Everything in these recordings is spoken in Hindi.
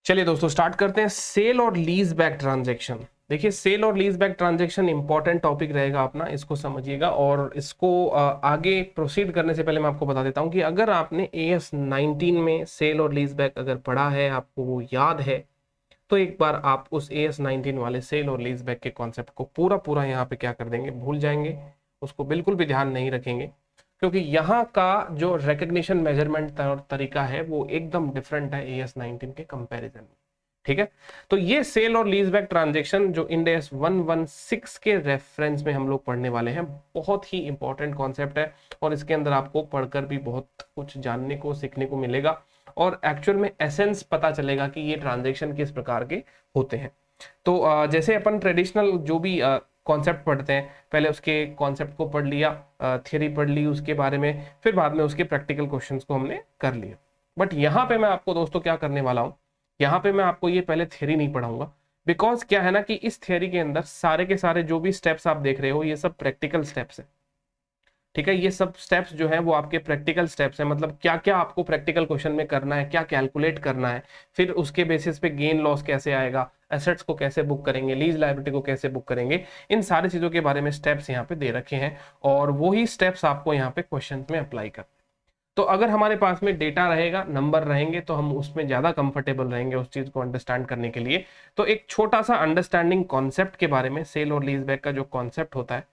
चलिए दोस्तों स्टार्ट करते हैं सेल और लीज बैक ट्रांजेक्शन। देखिए सेल और lease back transaction important topic रहेगा अपना, इसको समझिएगा। और इसको आगे प्रोसीड करने से पहले मैं आपको बता देता हूं कि अगर आपने AS19 में सेल और लीज बैक अगर पढ़ा है, आपको वो याद है, तो एक बार आप उस AS19 वाले सेल और लीज बैक के कॉन्सेप्ट को पूरा पूरा यहाँ पे क्या कर देंगे, भूल जाएंगे, उसको बिल्कुल भी ध्यान नहीं रखेंगे, क्योंकि यहाँ का जो रिकग्निशन मेजरमेंट और तरीका है वो एकदम डिफरेंट है AS19 के कंपैरिजन में। ठीक है, तो ये सेल और लीज बैक ट्रांजेक्शन जो इंड AS 116 के रेफरेंस में हम लोग पढ़ने वाले हैं, बहुत ही इंपॉर्टेंट कॉन्सेप्ट है और इसके अंदर आपको पढ़कर भी बहुत कुछ जानने को सीखने को मिलेगा और एक्चुअल में एसेंस पता चलेगा कि ये ट्रांजेक्शन किस प्रकार के होते हैं। तो जैसे अपन ट्रेडिशनल जो भी कॉन्सेप्ट पढ़ते हैं, पहले उसके कॉन्सेप्ट को पढ़ लिया, थियरी पढ़ ली उसके बारे में, फिर बाद में उसके प्रैक्टिकल क्वेश्चंस को हमने कर लिया। बट यहाँ पे मैं आपको दोस्तों क्या करने वाला हूँ, यहाँ पे मैं आपको ये पहले थियरी नहीं पढ़ाऊंगा, बिकॉज क्या है ना कि इस थियरी के अंदर सारे के सारे जो भी स्टेप्स आप देख रहे हो ये सब प्रैक्टिकल स्टेप्स है। ठीक है, ये सब स्टेप्स जो है वो आपके प्रैक्टिकल स्टेप्स है, मतलब क्या क्या आपको प्रैक्टिकल क्वेश्चन में करना है, क्या कैलकुलेट करना है, फिर उसके बेसिस पे गेन लॉस कैसे आएगा, एसेट्स को कैसे बुक करेंगे, लीज लायबिलिटी को कैसे बुक करेंगे, इन सारी चीजों के बारे में स्टेप्स यहाँ पे दे रखे हैं और वही स्टेप्स आपको यहाँ पे क्वेश्चन में अप्लाई करना है। तो अगर हमारे पास में डेटा रहेगा, नंबर रहेंगे, तो हम उसमें ज्यादा कंफर्टेबल रहेंगे उस चीज को अंडरस्टैंड करने के लिए। तो एक छोटा सा अंडरस्टैंडिंग कॉन्सेप्ट के बारे में, सेल और लीज बैक का जो कॉन्सेप्ट होता है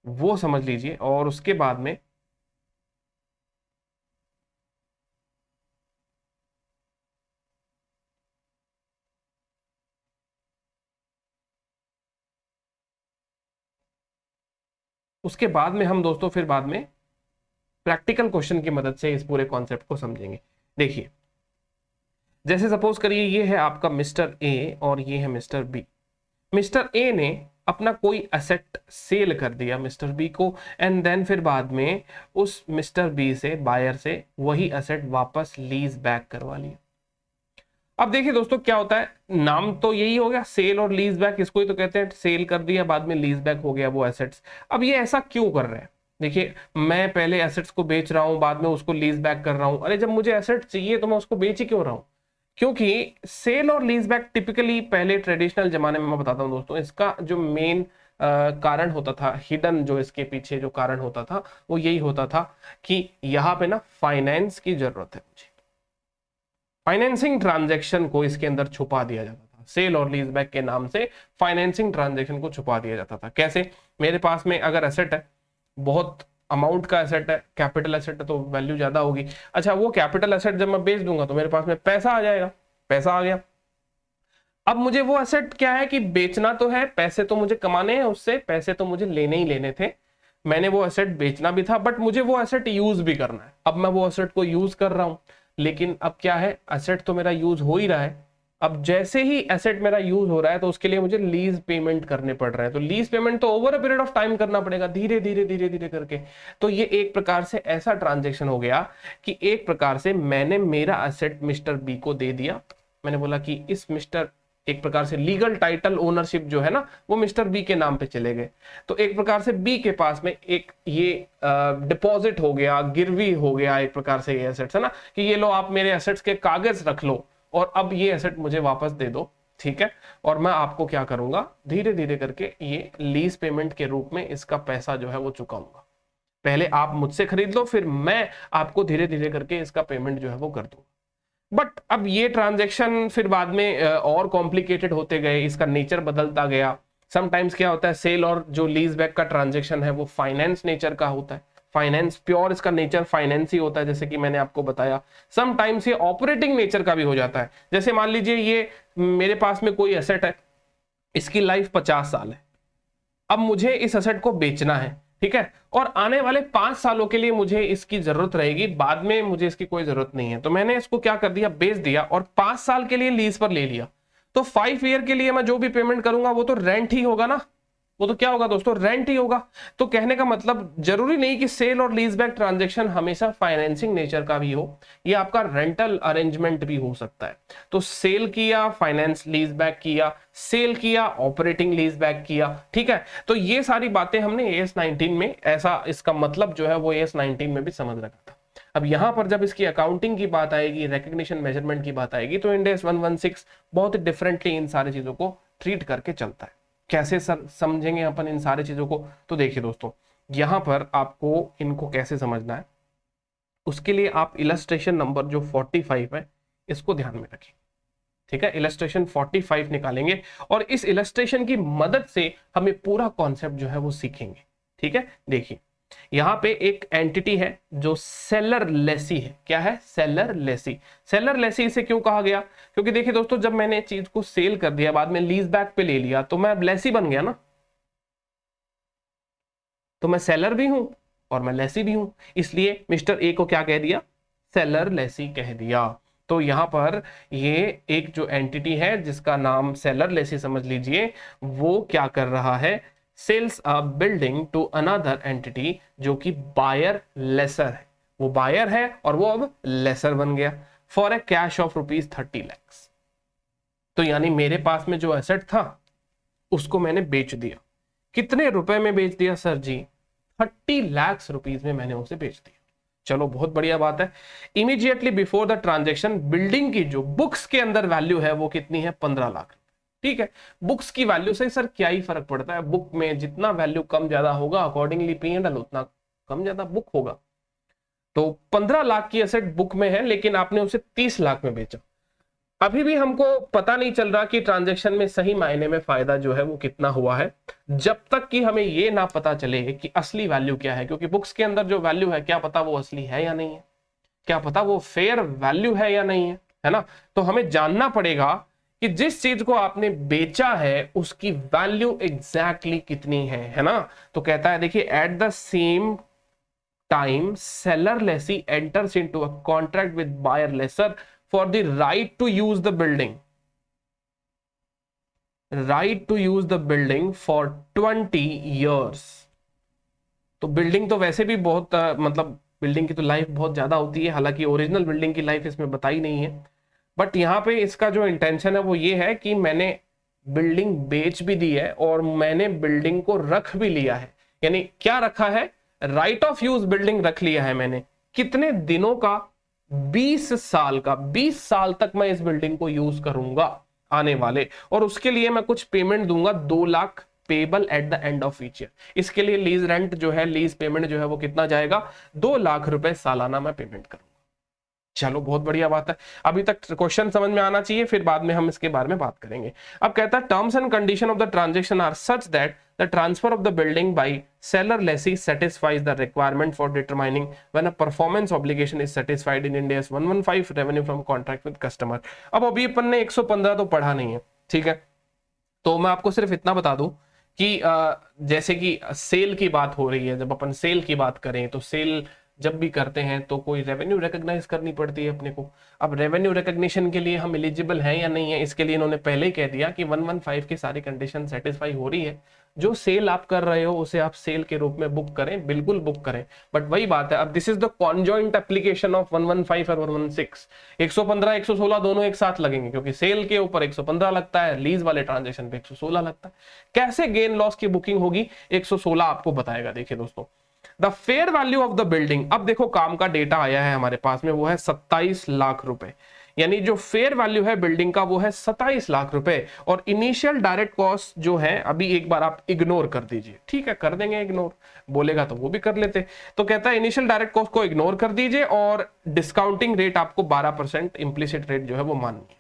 वो समझ लीजिए और उसके बाद में हम दोस्तों फिर बाद में प्रैक्टिकल क्वेश्चन की मदद से इस पूरे कॉन्सेप्ट को समझेंगे। देखिए, जैसे सपोज करिए ये है आपका मिस्टर ए और ये है मिस्टर बी। मिस्टर ए ने अपना कोई एसेट सेल कर दिया मिस्टर बी को, एंड देन फिर बाद में उस मिस्टर बी से, बायर से, वही एसेट वापस लीज बैक करवा लिया। अब देखिए दोस्तों क्या होता है, नाम तो यही हो गया सेल और लीज बैक, इसको ही तो कहते हैं, सेल कर दिया बाद में लीज बैक हो गया वो एसेट्स। अब ये ऐसा क्यों कर रहे हैं, देखिए मैं पहले एसेट्स को बेच रहा हूं, बाद में उसको लीज बैक कर रहा हूं। अरे जब मुझे एसेट चाहिए तो मैं उसको बेच ही क्यों रहा हूं, क्योंकि सेल और लीज बैक टिपिकली पहले ट्रेडिशनल जमाने में, मैं बताता हूं दोस्तों, इसका जो मेन कारण होता था, हिडन जो इसके पीछे जो कारण होता था वो यही होता था कि यहाँ पे ना फाइनेंस की जरूरत है मुझे, फाइनेंसिंग ट्रांजैक्शन को इसके अंदर छुपा दिया जाता था, सेल और लीज बैक के नाम से फाइनेंसिंग ट्रांजैक्शन को छुपा दिया जाता था। कैसे, मेरे पास में अगर एसेट है, बहुत अमाउंट का एसेट है, कैपिटल एसेट है, तो वैल्यू ज्यादा होगी। अच्छा, वो कैपिटल एसेट जब मैं बेच दूंगा तो मेरे पास में पैसा आ जाएगा, पैसा आ गया। अब मुझे वो एसेट क्या है कि बेचना तो है, पैसे तो मुझे कमाने हैं उससे, पैसे तो मुझे लेने ही लेने थे, मैंने वो एसेट बेचना भी था, बट मुझे वो एसेट यूज भी करना है। अब मैं वो एसेट को यूज कर रहा हूं, लेकिन अब क्या है, एसेट तो मेरा यूज हो ही रहा है। अब जैसे ही एसेट मेरा यूज हो रहा है तो उसके लिए मुझे लीज पेमेंट करने पड़ रहे हैं, तो लीज पेमेंट तो over a period of time करना पड़ेगा, धीरे धीरे धीरे धीरे करके। तो ये एक प्रकार से ऐसा ट्रांजेक्शन हो गया कि एक प्रकार से मैंने मेरा एसेट मिस्टर बी को दे दिया, मैंने बोला कि इस मिस्टर, एक प्रकार से लीगल टाइटल ओनरशिप जो है ना वो मिस्टर बी के नाम पे चले गए। तो एक प्रकार से बी के पास में एक ये डिपॉजिट हो गया, गिरवी हो गया एक प्रकार से ये एसेट्स है ना, कि ये लो आप मेरे एसेट्स के कागज रख लो और अब ये एसेट मुझे वापस दे दो। ठीक है, और मैं आपको क्या करूंगा, धीरे धीरे करके ये लीज पेमेंट के रूप में इसका पैसा जो है वो चुकाऊंगा। पहले आप मुझसे खरीद लो, फिर मैं आपको धीरे धीरे करके इसका पेमेंट जो है वो कर दूंगा। बट अब ये ट्रांजैक्शन फिर बाद में और कॉम्प्लिकेटेड होते गए, इसका नेचर बदलता गया। समटाइम्स क्या होता है, सेल और जो लीज बैक का ट्रांजैक्शन है वो फाइनेंस नेचर का होता है, फाइनेंस प्योर, इसका नेचर फाइनेंस ही होता है, जैसे कि मैंने आपको बताया। समटाइम्स ये ऑपरेटिंग नेचर का भी हो जाता है, जैसे मान लीजिए ये मेरे पास में कोई एसेट है, इसकी लाइफ 50 साल है, अब मुझे इस एसेट को बेचना है। ठीक है, और आने वाले 5 सालों के लिए मुझे इसकी जरूरत रहेगी, बाद में मुझे इसकी कोई जरूरत नहीं है, तो मैंने इसको क्या कर दिया, बेच दिया और 5 साल के लिए लीज पर ले लिया। तो 5 ईयर के लिए मैं जो भी पेमेंट करूंगा वो तो रेंट ही होगा ना, वो तो क्या होगा दोस्तों, रेंट ही होगा। तो कहने का मतलब जरूरी नहीं कि सेल और लीज बैक ट्रांजेक्शन हमेशा फाइनेंसिंग नेचर का भी हो, ये आपका रेंटल अरेंजमेंट भी हो सकता है। तो सेल किया, फाइनेंस लीज बैक किया, सेल किया, ऑपरेटिंग लीज बैक किया। ठीक है, तो ये सारी बातें हमने AS19 में, ऐसा इसका मतलब जो है वो AS19 में भी समझ रखा था। अब यहां पर जब इसकी अकाउंटिंग की बात आएगी, रिकग्निशन मेजरमेंट की बात आएगी, तो इंड एस 116 बहुत डिफरेंटली इन सारी चीजों को ट्रीट करके चलता है। कैसे सर समझेंगे अपन इन सारी चीजों को? तो देखिए दोस्तों, यहां पर आपको इनको कैसे समझना है, उसके लिए आप इलस्ट्रेशन नंबर जो 45 है इसको ध्यान में रखें। ठीक है, इलस्ट्रेशन 45 निकालेंगे और इस इलस्ट्रेशन की मदद से हमें पूरा कॉन्सेप्ट जो है वो सीखेंगे। ठीक है, देखिए यहां पे एक एंटिटी है जो सेलर लेसी है। क्या है? सेलर लेसी। सेलर लेसी इसे क्यों कहा गया? क्योंकि देखिए दोस्तों, जब मैंने चीज को सेल कर दिया, बाद में लीज बैक पे ले लिया, तो मैं अब लेसी बन गया ना, तो मैं सेलर भी हूं और मैं लेसी भी हूं, इसलिए मिस्टर ए को क्या कह दिया? सेलर लेसी कह दिया। तो यहां पर ये एक जो एंटिटी है जिसका नाम सेलर लेसी समझ लीजिए, वो क्या कर रहा है? Sells a building to another entity जो कि बायर लेसर है। वो बायर है और वो अब लेसर बन गया for a cash of ₹30 lakh. तो यानी मेरे पास में जो एसेट था उसको मैंने बेच दिया। कितने रुपए में बेच दिया सर जी? 30 लाख रुपीज में मैंने उसे बेच दिया। चलो बहुत बढ़िया बात है। Immediately before the transaction building की जो बुक्स के अंदर वैल्यू है वो कितनी है? 15 लाख। ठीक है, बुक्स की वैल्यू से सर क्या ही फर्क पड़ता है, बुक में जितना वैल्यू कम ज्यादा होगा अकॉर्डिंगली P&L उतना कम ज्यादा बुक होगा। तो 15 लाख की एसेट बुक में है, लेकिन आपने उसे 30 लाख में बेचा। अभी भी हमको पता नहीं चल रहा कि ट्रांजैक्शन में सही मायने में फायदा जो है वो कितना हुआ है, जब तक कि हमें ये ना पता चले कि असली वैल्यू क्या है। क्योंकि बुक्स के अंदर जो वैल्यू है, क्या पता वो असली है या नहीं है, क्या पता वो फेयर वैल्यू है या नहीं है ना? तो हमें जानना पड़ेगा कि जिस चीज को आपने बेचा है उसकी वैल्यू एग्जैक्टली कितनी है ना? तो कहता है देखिए, at the same time seller lessee enters into a contract with buyer lessor for the right to use the building for 20 years। तो बिल्डिंग तो वैसे भी बहुत मतलब बिल्डिंग की तो लाइफ बहुत ज्यादा होती है, हालांकि ओरिजिनल बिल्डिंग की लाइफ इसमें बताई नहीं है, बट यहाँ पे इसका जो इंटेंशन है वो ये है कि मैंने बिल्डिंग बेच भी दी है और मैंने बिल्डिंग को रख भी लिया है। यानी क्या रखा है? राइट ऑफ यूज बिल्डिंग रख लिया है मैंने। कितने दिनों का? 20 साल का। 20 साल तक मैं इस बिल्डिंग को यूज करूंगा आने वाले, और उसके लिए मैं कुछ पेमेंट दूंगा, 2 lakh payable at the end of each year. इसके लिए लीज रेंट जो है, लीज पेमेंट जो है वो कितना जाएगा? 2 लाख रुपए सालाना मैं पेमेंट करूंगा। चलो बहुत बढ़िया बात है, अभी तक क्वेश्चन समझ में आना चाहिए, फिर बाद में हम इसके बारे में बात करेंगे। अब कहता है terms and condition of the transaction are such that the transfer of the building by seller lessee satisfies the requirement for determining when a performance obligation is satisfied in Ind AS 115 revenue from contract with customer। अब अभी अपन ने 115 तो पढ़ा नहीं है, ठीक है, तो मैं आपको सिर्फ इतना बता दूं कि जैसे कि सेल की बात हो रही है, जब अपन सेल की बात करें तो सेल जब भी करते हैं तो कोई रेवेन्यू रिकॉग्नाइज करनी पड़ती है अपने को। अब रेवेन्यू रिकॉग्निशन के लिए हम एलिजिबल हैं या नहीं है, इसके लिए इन्होंने पहले ही कह दिया कि 115 की सारी कंडीशन सेटिस्फाई हो रही है। जो सेल आप कर रहे हो उसे आप सेल के रूप में बुक करें, बिल्कुल बुक करें, बट वही बात है, अब this is the conjoint application of 115 और 116। 115 116 दोनों एक साथ लगेंगे, क्योंकि सेल के ऊपर 115 लगता है, लीज वाले ट्रांजेक्शन पे 116 लगता है। कैसे गेन लॉस की बुकिंग होगी? 116 आपको बताएगा। देखिए दोस्तों, the fair value of the building, अब देखो काम का डेटा आया है हमारे पास में, वो है 27 लाख रुपए। यानी जो फेयर वैल्यू है बिल्डिंग का वो है 27 लाख रुपए, और इनिशियल डायरेक्ट कॉस्ट जो है, अभी एक बार आप इग्नोर कर दीजिए, ठीक है, कर देंगे इग्नोर, बोलेगा तो वो भी कर लेते। तो कहता है इनिशियल डायरेक्ट कॉस्ट को इग्नोर कर दीजिए और डिस्काउंटिंग रेट आपको 12% इंप्लिसिट रेट जो है वो माननी है,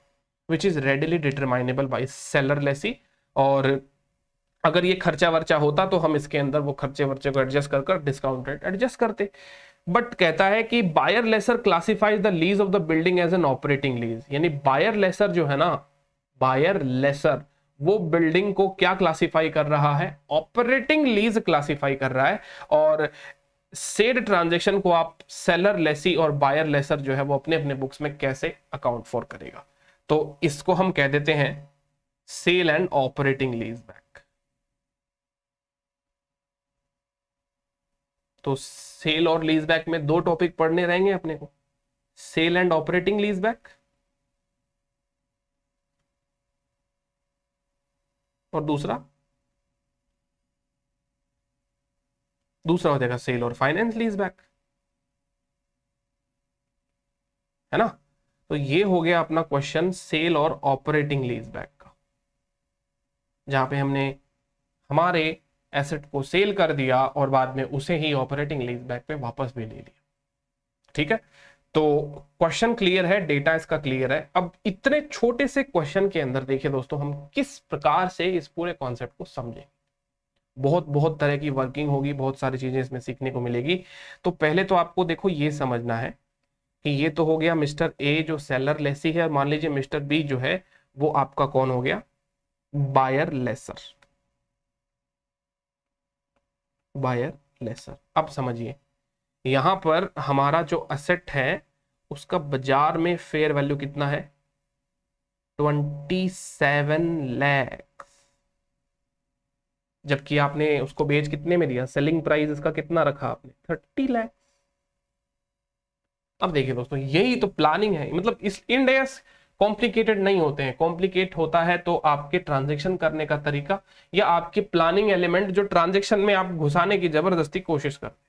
which is readily determinable by seller lessee. और अगर ये खर्चा वर्चा होता तो हम इसके अंदर वो खर्चे वर्चे को एडजस्ट कर डिस्काउंट रेट एडजस्ट करते। बट कहता है कि buyer lessor classifies the lease of the building as an operating lease. यानी बायर लेसर जो है ना, बायर लेसर वो बिल्डिंग को क्या क्लासिफाई कर रहा है? ऑपरेटिंग लीज क्लासिफाई कर रहा है। और सेड ट्रांजेक्शन को आप सेलर लेसी और बायर लेसर जो है वो अपने अपने बुक्स में कैसे अकाउंट फॉर करेगा? तो इसको हम कह देते हैं sale and operating lease back. तो सेल और लीज बैक में दो टॉपिक पढ़ने रहेंगे अपने को, sale and operating lease back, और दूसरा हो जाएगा सेल और फाइनेंस लीज बैक। है ना। तो ये हो गया अपना क्वेश्चन सेल और ऑपरेटिंग लीज बैक का, जहां पे हमने हमारे एसेट को सेल कर दिया और बाद में उसे ही ऑपरेटिंग लीज बैक पे वापस भी ले लिया। ठीक है, तो क्वेश्चन क्लियर है, डेटा इसका क्लियर है। अब इतने छोटे से क्वेश्चन के अंदर देखिए दोस्तों, हम किस प्रकार से इस पूरे कॉन्सेप्ट को समझें। बहुत बहुत तरह की वर्किंग होगी, बहुत सारी चीजें इसमें सीखने को मिलेगी। तो पहले तो आपको देखो ये समझना है कि ये तो हो गया मिस्टर ए जो सेलर लेसी है, मान लीजिए मिस्टर बी जो है वो आपका कौन हो गया, बायर लेसर। Buyer laser. अब समझिए यहां पर हमारा जो असेट है उसका बाजार में फेयर वैल्यू कितना है, 27 लाख, जबकि आपने उसको बेच कितने में दिया, सेलिंग प्राइस इसका कितना रखा आपने, 30 लाख। अब देखिए दोस्तों यही तो प्लानिंग है, मतलब इस इंडेस कॉम्प्लिकेटेड नहीं होते हैं, कॉम्प्लिकेट होता है तो आपके ट्रांजैक्शन करने का तरीका या आपके प्लानिंग एलिमेंट जो ट्रांजैक्शन में आप घुसाने की जबरदस्ती कोशिश करते हैं।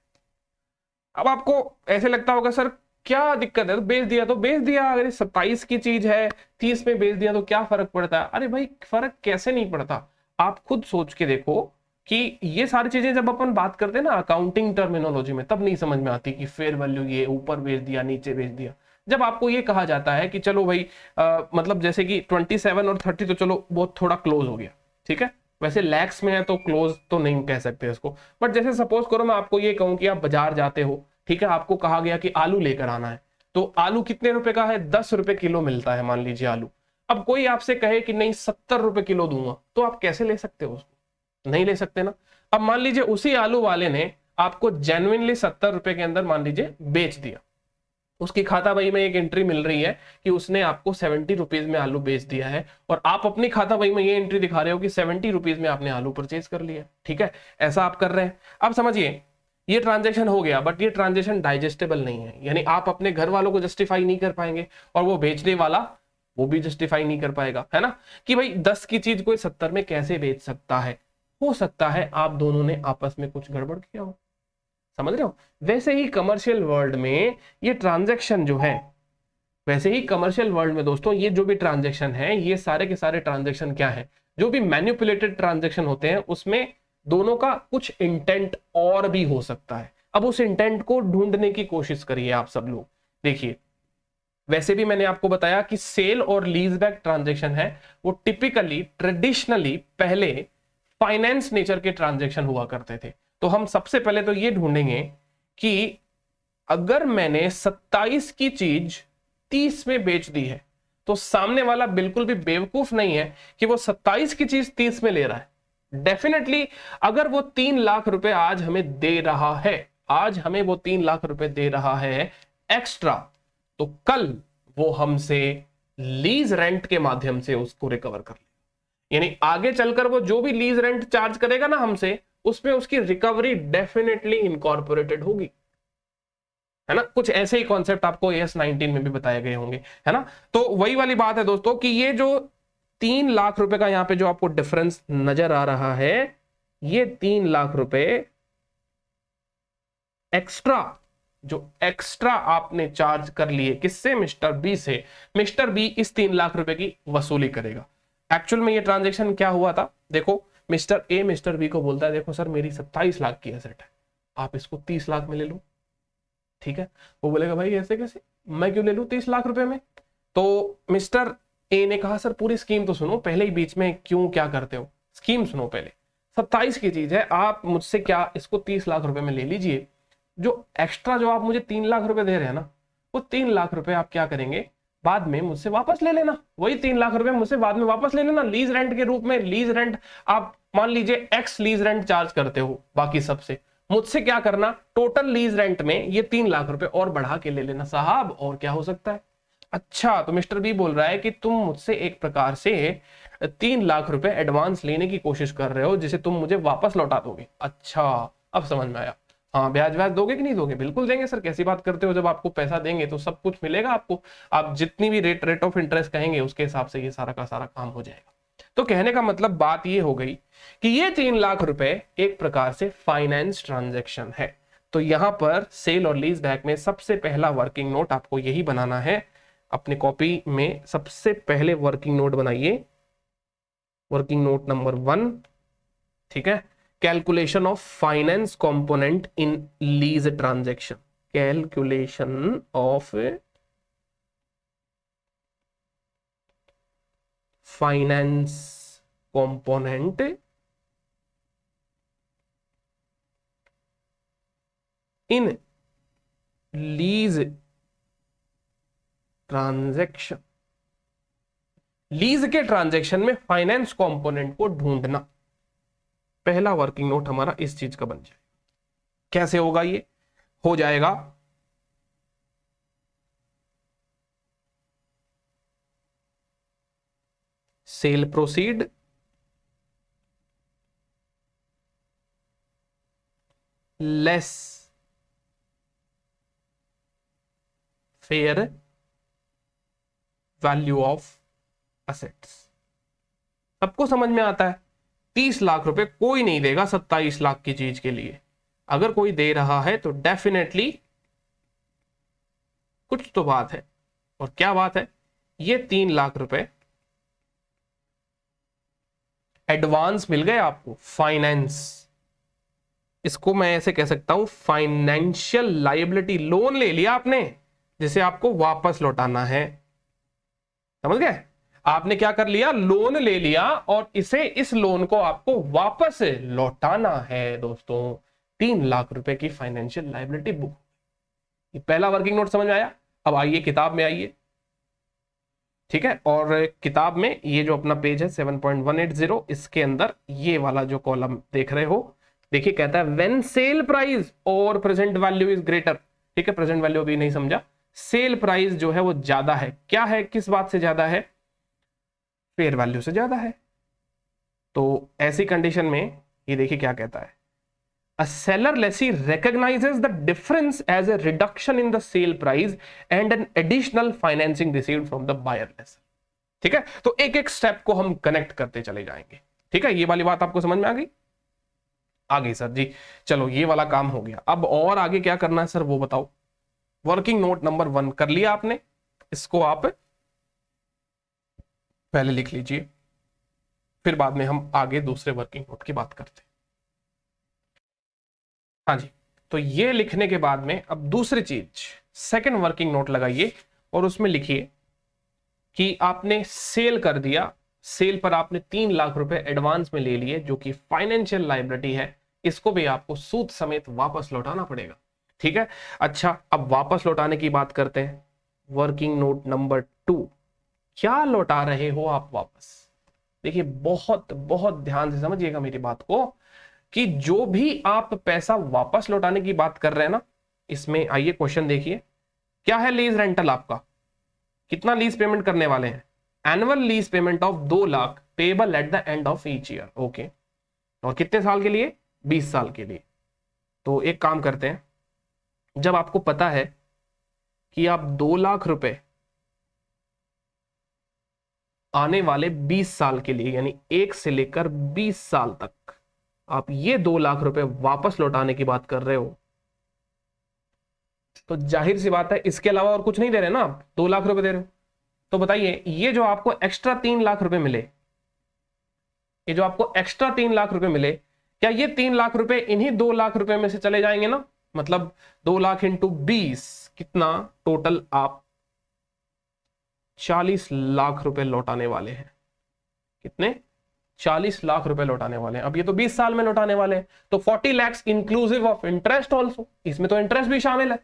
अब आपको ऐसे लगता होगा सर क्या दिक्कत है, तो बेच दिया तो बेच दिया, अगर 27 की चीज है 30 में बेच दिया तो क्या फर्क पड़ता है। अरे भाई फर्क कैसे नहीं पड़ता, आप खुद सोच के देखो कि ये सारी चीजें जब अपन बात करते हैं ना अकाउंटिंग टर्मिनोलॉजी में, तब नहीं समझ में आती कि फेयर वैल्यू ये ऊपर बेच दिया नीचे बेच दिया। जब आपको ये कहा जाता है कि चलो भाई मतलब जैसे कि 27 और 30 तो चलो बहुत थोड़ा क्लोज हो गया, ठीक है, वैसे लैक्स में है तो क्लोज तो नहीं कह सकते इसको, बट जैसे सपोज करो मैं आपको ये कहूं कि आप बाजार जाते हो, ठीक है, आपको कहा गया कि आलू लेकर आना है, तो आलू कितने रुपए का है, 10 रुपए किलो मिलता है मान लीजिए आलू। अब कोई आपसे कहे कि नहीं 70 रुपए किलो दूंगा, तो आप कैसे ले सकते हो उसको, नहीं ले सकते ना। अब मान लीजिए उसी आलू वाले ने आपको जेन्युइनली 70 रुपए के अंदर मान लीजिए बेच दिया, उसकी खाता बही में एक एंट्री मिल रही है कि उसने आपको 70 रुपीज में आलू बेच दिया है, और आप अपनी खाता बही में ये एंट्री दिखा रहे हो कि 70 रुपीज में आपने आलू परचेज कर लिया, ठीक है, ऐसा आप कर रहे हैं। अब समझिए ये ट्रांजेक्शन हो गया, बट ये ट्रांजेक्शन डाइजेस्टेबल नहीं है, यानी आप अपने घर वालों को जस्टिफाई नहीं कर पाएंगे और वो बेचने वाला वो भी जस्टिफाई नहीं कर पाएगा, है ना, कि भाई 10 की चीज कोई 70 में कैसे बेच सकता है। हो सकता है आप दोनों ने आपस में कुछ गड़बड़ किया हो, समझ रहे हो। वैसे ही कमर्शियल वर्ल्ड में ये ट्रांजैक्शन जो है, वैसे ही कमर्शियल वर्ल्ड में दोस्तों ये जो भी ट्रांजैक्शन है, ये सारे के सारे ट्रांजैक्शन क्या है, जो भी मैन्युपुलेटेड ट्रांजैक्शन होते हैं उसमें दोनों का कुछ इंटेंट और भी हो सकता है। अब उस इंटेंट को ढूंढने की कोशिश करिए आप सब लोग। देखिए वैसे भी मैंने आपको बताया कि सेल और लीज बैक ट्रांजेक्शन है वो टिपिकली ट्रेडिशनली पहले फाइनेंस नेचर के ट्रांजेक्शन हुआ करते थे। तो हम सबसे पहले तो ये ढूंढेंगे कि अगर मैंने 27 की चीज 30 में बेच दी है, तो सामने वाला बिल्कुल भी बेवकूफ नहीं है कि वो 27 की चीज 30 में ले रहा है। डेफिनेटली अगर वो 3 लाख रुपए आज हमें दे रहा है, आज हमें वो 3 लाख रुपए दे रहा है एक्स्ट्रा, तो कल वो हमसे लीज रेंट के माध्यम से उसको रिकवर कर ले, यानी आगे चलकर वो जो भी लीज रेंट चार्ज करेगा ना हमसे, उसमें उसकी रिकवरी डेफिनेटली इनकॉर्पोरेटेड होगी, है ना। कुछ ऐसे ही कॉन्सेप्ट आपको AS19 में भी बताए गए होंगे, है ना। तो वही वाली बात है दोस्तों कि ये जो 3 लाख रुपए का यहां पे जो आपको डिफरेंस नजर आ रहा है, ये 3 लाख रुपए एक्स्ट्रा, जो एक्स्ट्रा आपने चार्ज कर लिए किससे, मिस्टर बी से, मिस्टर बी इस 3 लाख रुपए की वसूली करेगा। एक्चुअल में ये ट्रांजेक्शन क्या हुआ था, देखो मिस्टर ए मिस्टर बी को बोलता है देखो सर मेरी 27 लाख की एसेट है, आप इसको 30 लाख में ले लो, ठीक है। वो बोलेगा भाई ऐसे कैसे, मैं क्यों ले लूं 30 लाख रुपए में। तो मिस्टर ए ने कहा सर पूरी स्कीम तो सुनो, पहले ही बीच में क्यों क्या करते हो, स्कीम सुनो पहले, 27 की चीज है, आप मुझसे क्या इसको 30 लाख रुपए में ले लीजिए, जो एक्स्ट्रा जो आप मुझे 3 लाख रुपए दे रहे हैं ना, वो 3 लाख रुपए आप क्या करेंगे, बाद में मुझसे वापस ले लेना, वही 3 लाख रुपए मुझसे बाद में वापस ले लेना लीज रेंट के रूप में। लीज रेंट आप मान लीजिए एक्स लीज रेंट चार्ज करते हो बाकी सबसे, मुझसे क्या करना, टोटल लीज रेंट में ये 3 लाख रुपए और बढ़ा के ले लेना साहब, और क्या हो सकता है। अच्छा, तो मिस्टर बी बोल रहा है कि तुम मुझसे एक प्रकार से 3 लाख रुपए एडवांस लेने की कोशिश कर रहे हो जिसे तुम मुझे वापस लौटा दोगे। अच्छा अब समझ में आया, हाँ ब्याज व्याज दोगे कि नहीं दोगे, बिल्कुल देंगे सर, कैसी बात करते हो, जब आपको पैसा देंगे तो सब कुछ मिलेगा आपको, आप जितनी भी रेट ऑफ इंटरेस्ट कहेंगे उसके हिसाब से ये सारा का सारा काम हो जाएगा। तो कहने का मतलब बात ये हो गई कि ये 3 लाख रुपए एक प्रकार से फाइनेंस ट्रांजैक्शन है। तो यहां पर सेल और लीज बैक में सबसे पहला वर्किंग नोट आपको यही बनाना है अपने कॉपी में सबसे पहले वर्किंग नोट बनाइए, वर्किंग नोट नंबर 1, ठीक है। Calculation of finance component in lease transaction, calculation of finance component in lease transaction, lease के ट्रांजैक्शन में फाइनेंस कंपोनेंट को ढूंढना। पहला वर्किंग नोट हमारा इस चीज का बन जाए। कैसे होगा ये? हो जाएगा cell proceed less fair value of assets. सबको समझ में आता है? 30 लाख रुपए कोई नहीं देगा 27 लाख की चीज के लिए। अगर कोई दे रहा है तो डेफिनेटली कुछ तो बात है। और क्या बात है? ये 3 लाख रुपए एडवांस मिल गए आपको, फाइनेंस। इसको मैं ऐसे कह सकता हूं, फाइनेंशियल लायबिलिटी। लोन ले लिया आपने जिसे आपको वापस लौटाना है, समझ गए? आपने क्या कर लिया? लोन ले लिया और इस लोन को आपको वापस लौटाना है दोस्तों। 3 लाख रुपए की फाइनेंशियल लायबिलिटी बुक। ये पहला वर्किंग नोट समझ में आया। अब आइए किताब में आइए, ठीक है। और किताब में ये जो अपना पेज है 7.180, इसके अंदर ये वाला जो कॉलम देख रहे हो, देखिए कहता है व्हेन सेल प्राइस और प्रेजेंट वैल्यू इज ग्रेटर। ठीक है, प्रेजेंट वैल्यू अभी नहीं समझा। सेल प्राइस जो है वो ज्यादा है। क्या है? किस बात से ज्यादा है? फेयर वैल्यू से ज्यादा है। तो ऐसी कंडीशन में ये देखिए क्या कहता है, a seller lessee recognizes the difference as a reduction in the sale price and an additional financing received from the buyer lessor। ठीक है, तो एक एक स्टेप को हम कनेक्ट करते चले जाएंगे। ठीक है, ये वाली बात आपको समझ में आ गई? आ गई सर जी। चलो ये वाला काम हो गया। अब और आगे क्या करना है सर वो बताओ। वर्किंग नोट नंबर 1 कर लिया आपने, इसको आप पहले लिख लीजिए, फिर बाद में हम आगे दूसरे वर्किंग नोट की बात करते हैं। हाँ जी, तो ये लिखने के बाद में अब दूसरी चीज, सेकंड वर्किंग नोट लगाइए और उसमें लिखिए कि आपने सेल कर दिया, सेल पर आपने 3 लाख रुपए एडवांस में ले लिए जो कि फाइनेंशियल लायबिलिटी है, इसको भी आपको सूद समेत वापस लौटाना पड़ेगा। ठीक है, अच्छा अब वापस लौटाने की बात करते हैं। वर्किंग नोट नंबर 2, क्या लौटा रहे हो आप वापस? देखिए बहुत बहुत ध्यान से समझिएगा मेरी बात को, कि जो भी आप पैसा वापस लौटाने की बात कर रहे हैं ना, इसमें आइए क्वेश्चन देखिए, क्या है लीज रेंटल आपका? कितना लीज पेमेंट करने वाले हैं? Annual lease payment of 2 lakh payable at the end of each year. Okay, और कितने साल के लिए? 20 साल के लिए। तो एक काम करते हैं, जब आपको पता है कि आप 2 लाख रुपए आने वाले 20 साल के लिए, यानी 1 से लेकर 20 साल तक आप ये 2 लाख रुपए वापस लौटाने की बात कर रहे हो, तो जाहिर सी बात है इसके अलावा और कुछ नहीं दे रहे ना आप, 2 लाख रुपए दे रहे हो। तो बताइए ये जो आपको एक्स्ट्रा 3 लाख रुपए मिले, ये जो आपको एक्स्ट्रा 3 लाख रुपए मिले, क्या ये 3 लाख रुपए इन्हीं 2 लाख रुपए में से चले जाएंगे ना? मतलब 2 लाख इंटू 20, कितना टोटल? आप 40 लाख रुपए लौटाने वाले हैं। कितने? 40 लाख रुपए लौटाने वाले हैं। अब ये तो 20 साल में लौटाने वाले हैं, तो 40 lakh inclusive of interest also, इसमें तो इंटरेस्ट भी शामिल है।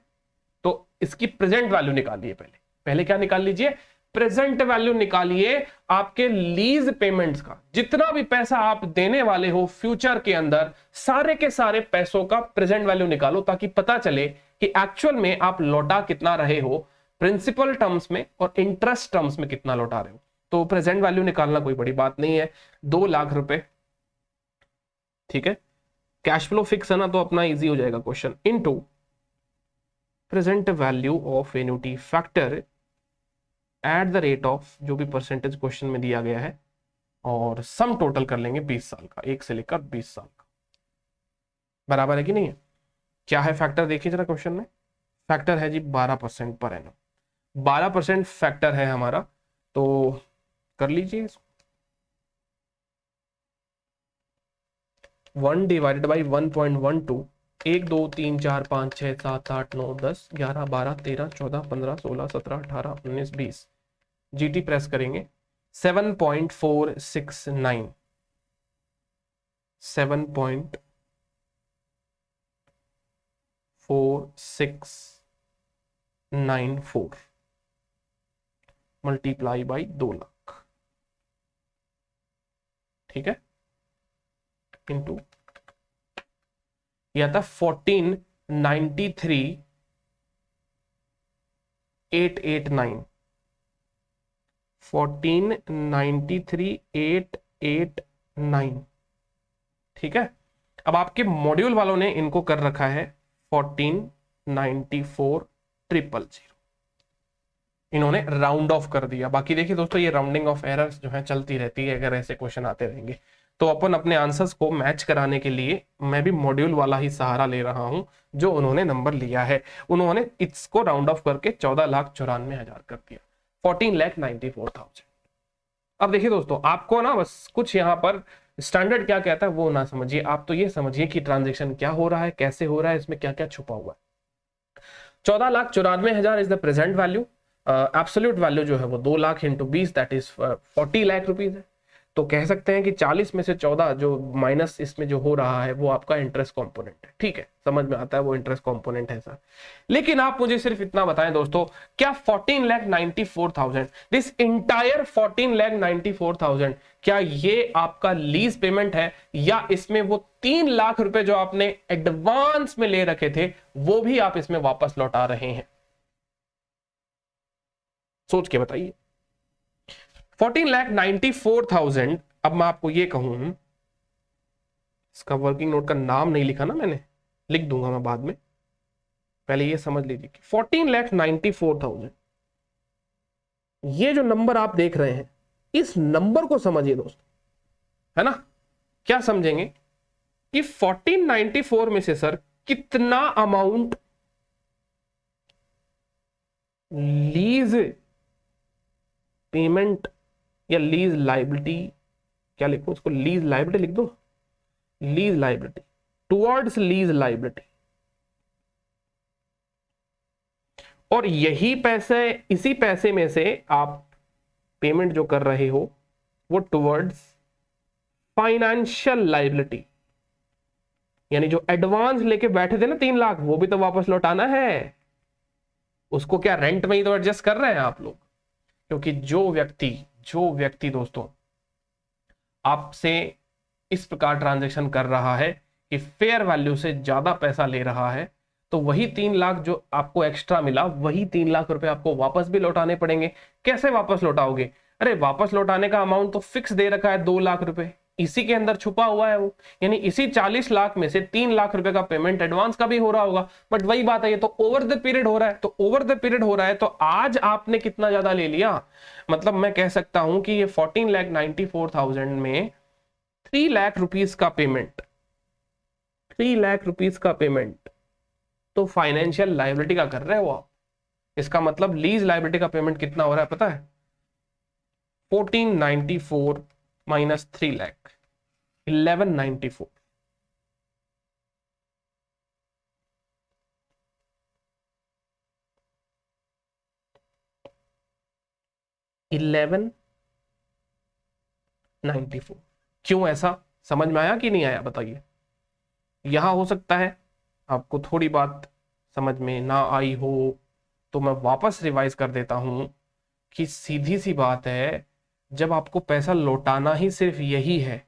तो इसकी प्रेजेंट वैल्यू निकालिए। पहले पहले क्या निकाल लीजिए? प्रेजेंट वैल्यू निकालिए आपके लीज पेमेंट्स का। जितना भी पैसा आप देने वाले हो फ्यूचर के अंदर, सारे के सारे पैसों का प्रेजेंट वैल्यू निकालो, ताकि पता चले कि एक्चुअल में आप लौटा कितना रहे हो, प्रिंसिपल टर्म्स में और इंटरेस्ट टर्म्स में कितना लौटा रहे हो। तो प्रेजेंट वैल्यू निकालना कोई बड़ी बात नहीं है, 2 लाख रुपए। ठीक है, कैश फ्लो फिक्स है ना, तो अपना इजी हो जाएगा question. Into present value of annuity factor at the rate of जो भी परसेंटेज क्वेश्चन में दिया गया है, और सम टोटल कर लेंगे 20 साल का, 1 से लेकर 20 साल का। बराबर है कि नहीं है? क्या है फैक्टर? देखिए जरा क्वेश्चन में फैक्टर है जी 12% पर एनम। 12% फैक्टर है हमारा, तो कर लीजिए इसको। 1 डिवाइडेड बाई 1.12, 1 2 3 4 5 6 7 8 9 10 11 12 13 14 15 16 17 18 19 20, जीटी प्रेस करेंगे 7.469, 7.4694 मल्टीप्लाई बाई 2 लाख, ठीक है, इंटू यह था 1493,889, 1493,889, ठीक है। अब आपके मॉड्यूल वालों ने इनको कर रखा है 1494,000, इन्होंने राउंड ऑफ कर दिया। बाकी देखिए दोस्तों, ये राउंडिंग ऑफ एरर्स जो है चलती रहती है अगर ऐसे क्वेश्चन आते रहेंगे। तो अपन अपने आंसर्स को मैच कराने के लिए मैं भी मॉड्यूल वाला ही सहारा ले रहा हूं, जो उन्होंने नंबर लिया है। उन्होंने इसको राउंड ऑफ करके 14,94,000 कर दिया, 14,94,000। अब देखिए दोस्तों, आपको ना बस कुछ यहाँ पर स्टैंडर्ड क्या कहता है वो ना समझिए, आप तो ये समझिए कि ट्रांजेक्शन क्या हो रहा है, कैसे हो रहा है, इसमें क्या क्या छुपा हुआ है। 14,94,000 is the present value. Absolute value जो है वो 2 lakh into 20 that is 40 lakh rupees है। तो कह सकते हैं कि 40 में से 14 जो माइनस इसमें जो हो रहा है वो आपका इंटरेस्ट कंपोनेंट है, ठीक है, समझ में आता है, वो इंटरेस्ट कंपोनेंट है सर। लेकिन आप मुझे सिर्फ इतना बताएं दोस्तों, क्या 14,94,000, दिस इंटायर 14,94,000, क्या ये आपका लीज पेमेंट है, या इसमें वो 3 लाख रुपए जो आपने एडवांस में ले रखे थे वो भी आप इसमें वापस लौटा रहे हैं? सोच के बताइए। 14,94,000, अब मैं आपको ये कहूं, इसका वर्किंग नोट का नाम नहीं लिखा ना मैंने, लिख दूंगा मैं बाद में, पहले ये समझ लीजिए कि 14,94,000 ये जो नंबर आप देख रहे हैं, इस नंबर को समझिए दोस्तों, है ना। क्या समझेंगे कि 1494 में से सर कितना अमाउंट लीज पेमेंट या लीज लाइबिलिटी, क्या लिखूं इसको, लीज लाइबिलिटी लिख दो, lease liability towards lease liability, और यही पैसे, इसी पैसे में से आप पेमेंट जो कर रहे हो वो टुवर्ड्स फाइनेंशियल लाइबिलिटी, यानी जो एडवांस लेके बैठे थे ना 3 लाख, वो भी तो वापस लौटाना है। उसको क्या रेंट में ही तो एडजस्ट कर रहे हैं आप लोग, क्योंकि जो व्यक्ति दोस्तों आपसे इस प्रकार ट्रांजैक्शन कर रहा है कि फेयर वैल्यू से ज्यादा पैसा ले रहा है, तो वही 3 लाख जो आपको एक्स्ट्रा मिला, वही 3 लाख रुपए आपको वापस भी लौटाने पड़ेंगे। कैसे वापस लौटाओगे? अरे वापस लौटाने का अमाउंट तो फिक्स दे रखा है 2 लाख रुपए, इसी के अंदर छुपा हुआ है वो, यानी इसी 40 लाख में से 3 लाख रुपए का पेमेंट एडवांस का भी हो रहा होगा। बट वही बात है, ये तो ओवर द पीरियड हो रहा है, तो ओवर द पीरियड हो रहा है, तो आज आपने कितना ज्यादा ले लिया, मतलब मैं कह सकता हूं कि ये 14,94,000 में 3 लाख रुपीस का पेमेंट, 3 लाख रुपीस का पेमेंट तो फाइनेंशियल लायबिलिटी का कर रहे हो आप। इसका मतलब लीज लायबिलिटी का पेमेंट कितना हो रहा है पता है? 1494 माइनस 3 लाख, 1194। क्यों ऐसा, समझ में आया कि नहीं आया बताइए? यहां हो सकता है आपको थोड़ी बात समझ में ना आई हो, तो मैं वापस रिवाइज कर देता हूं कि सीधी सी बात है, जब आपको पैसा लौटाना ही सिर्फ यही है,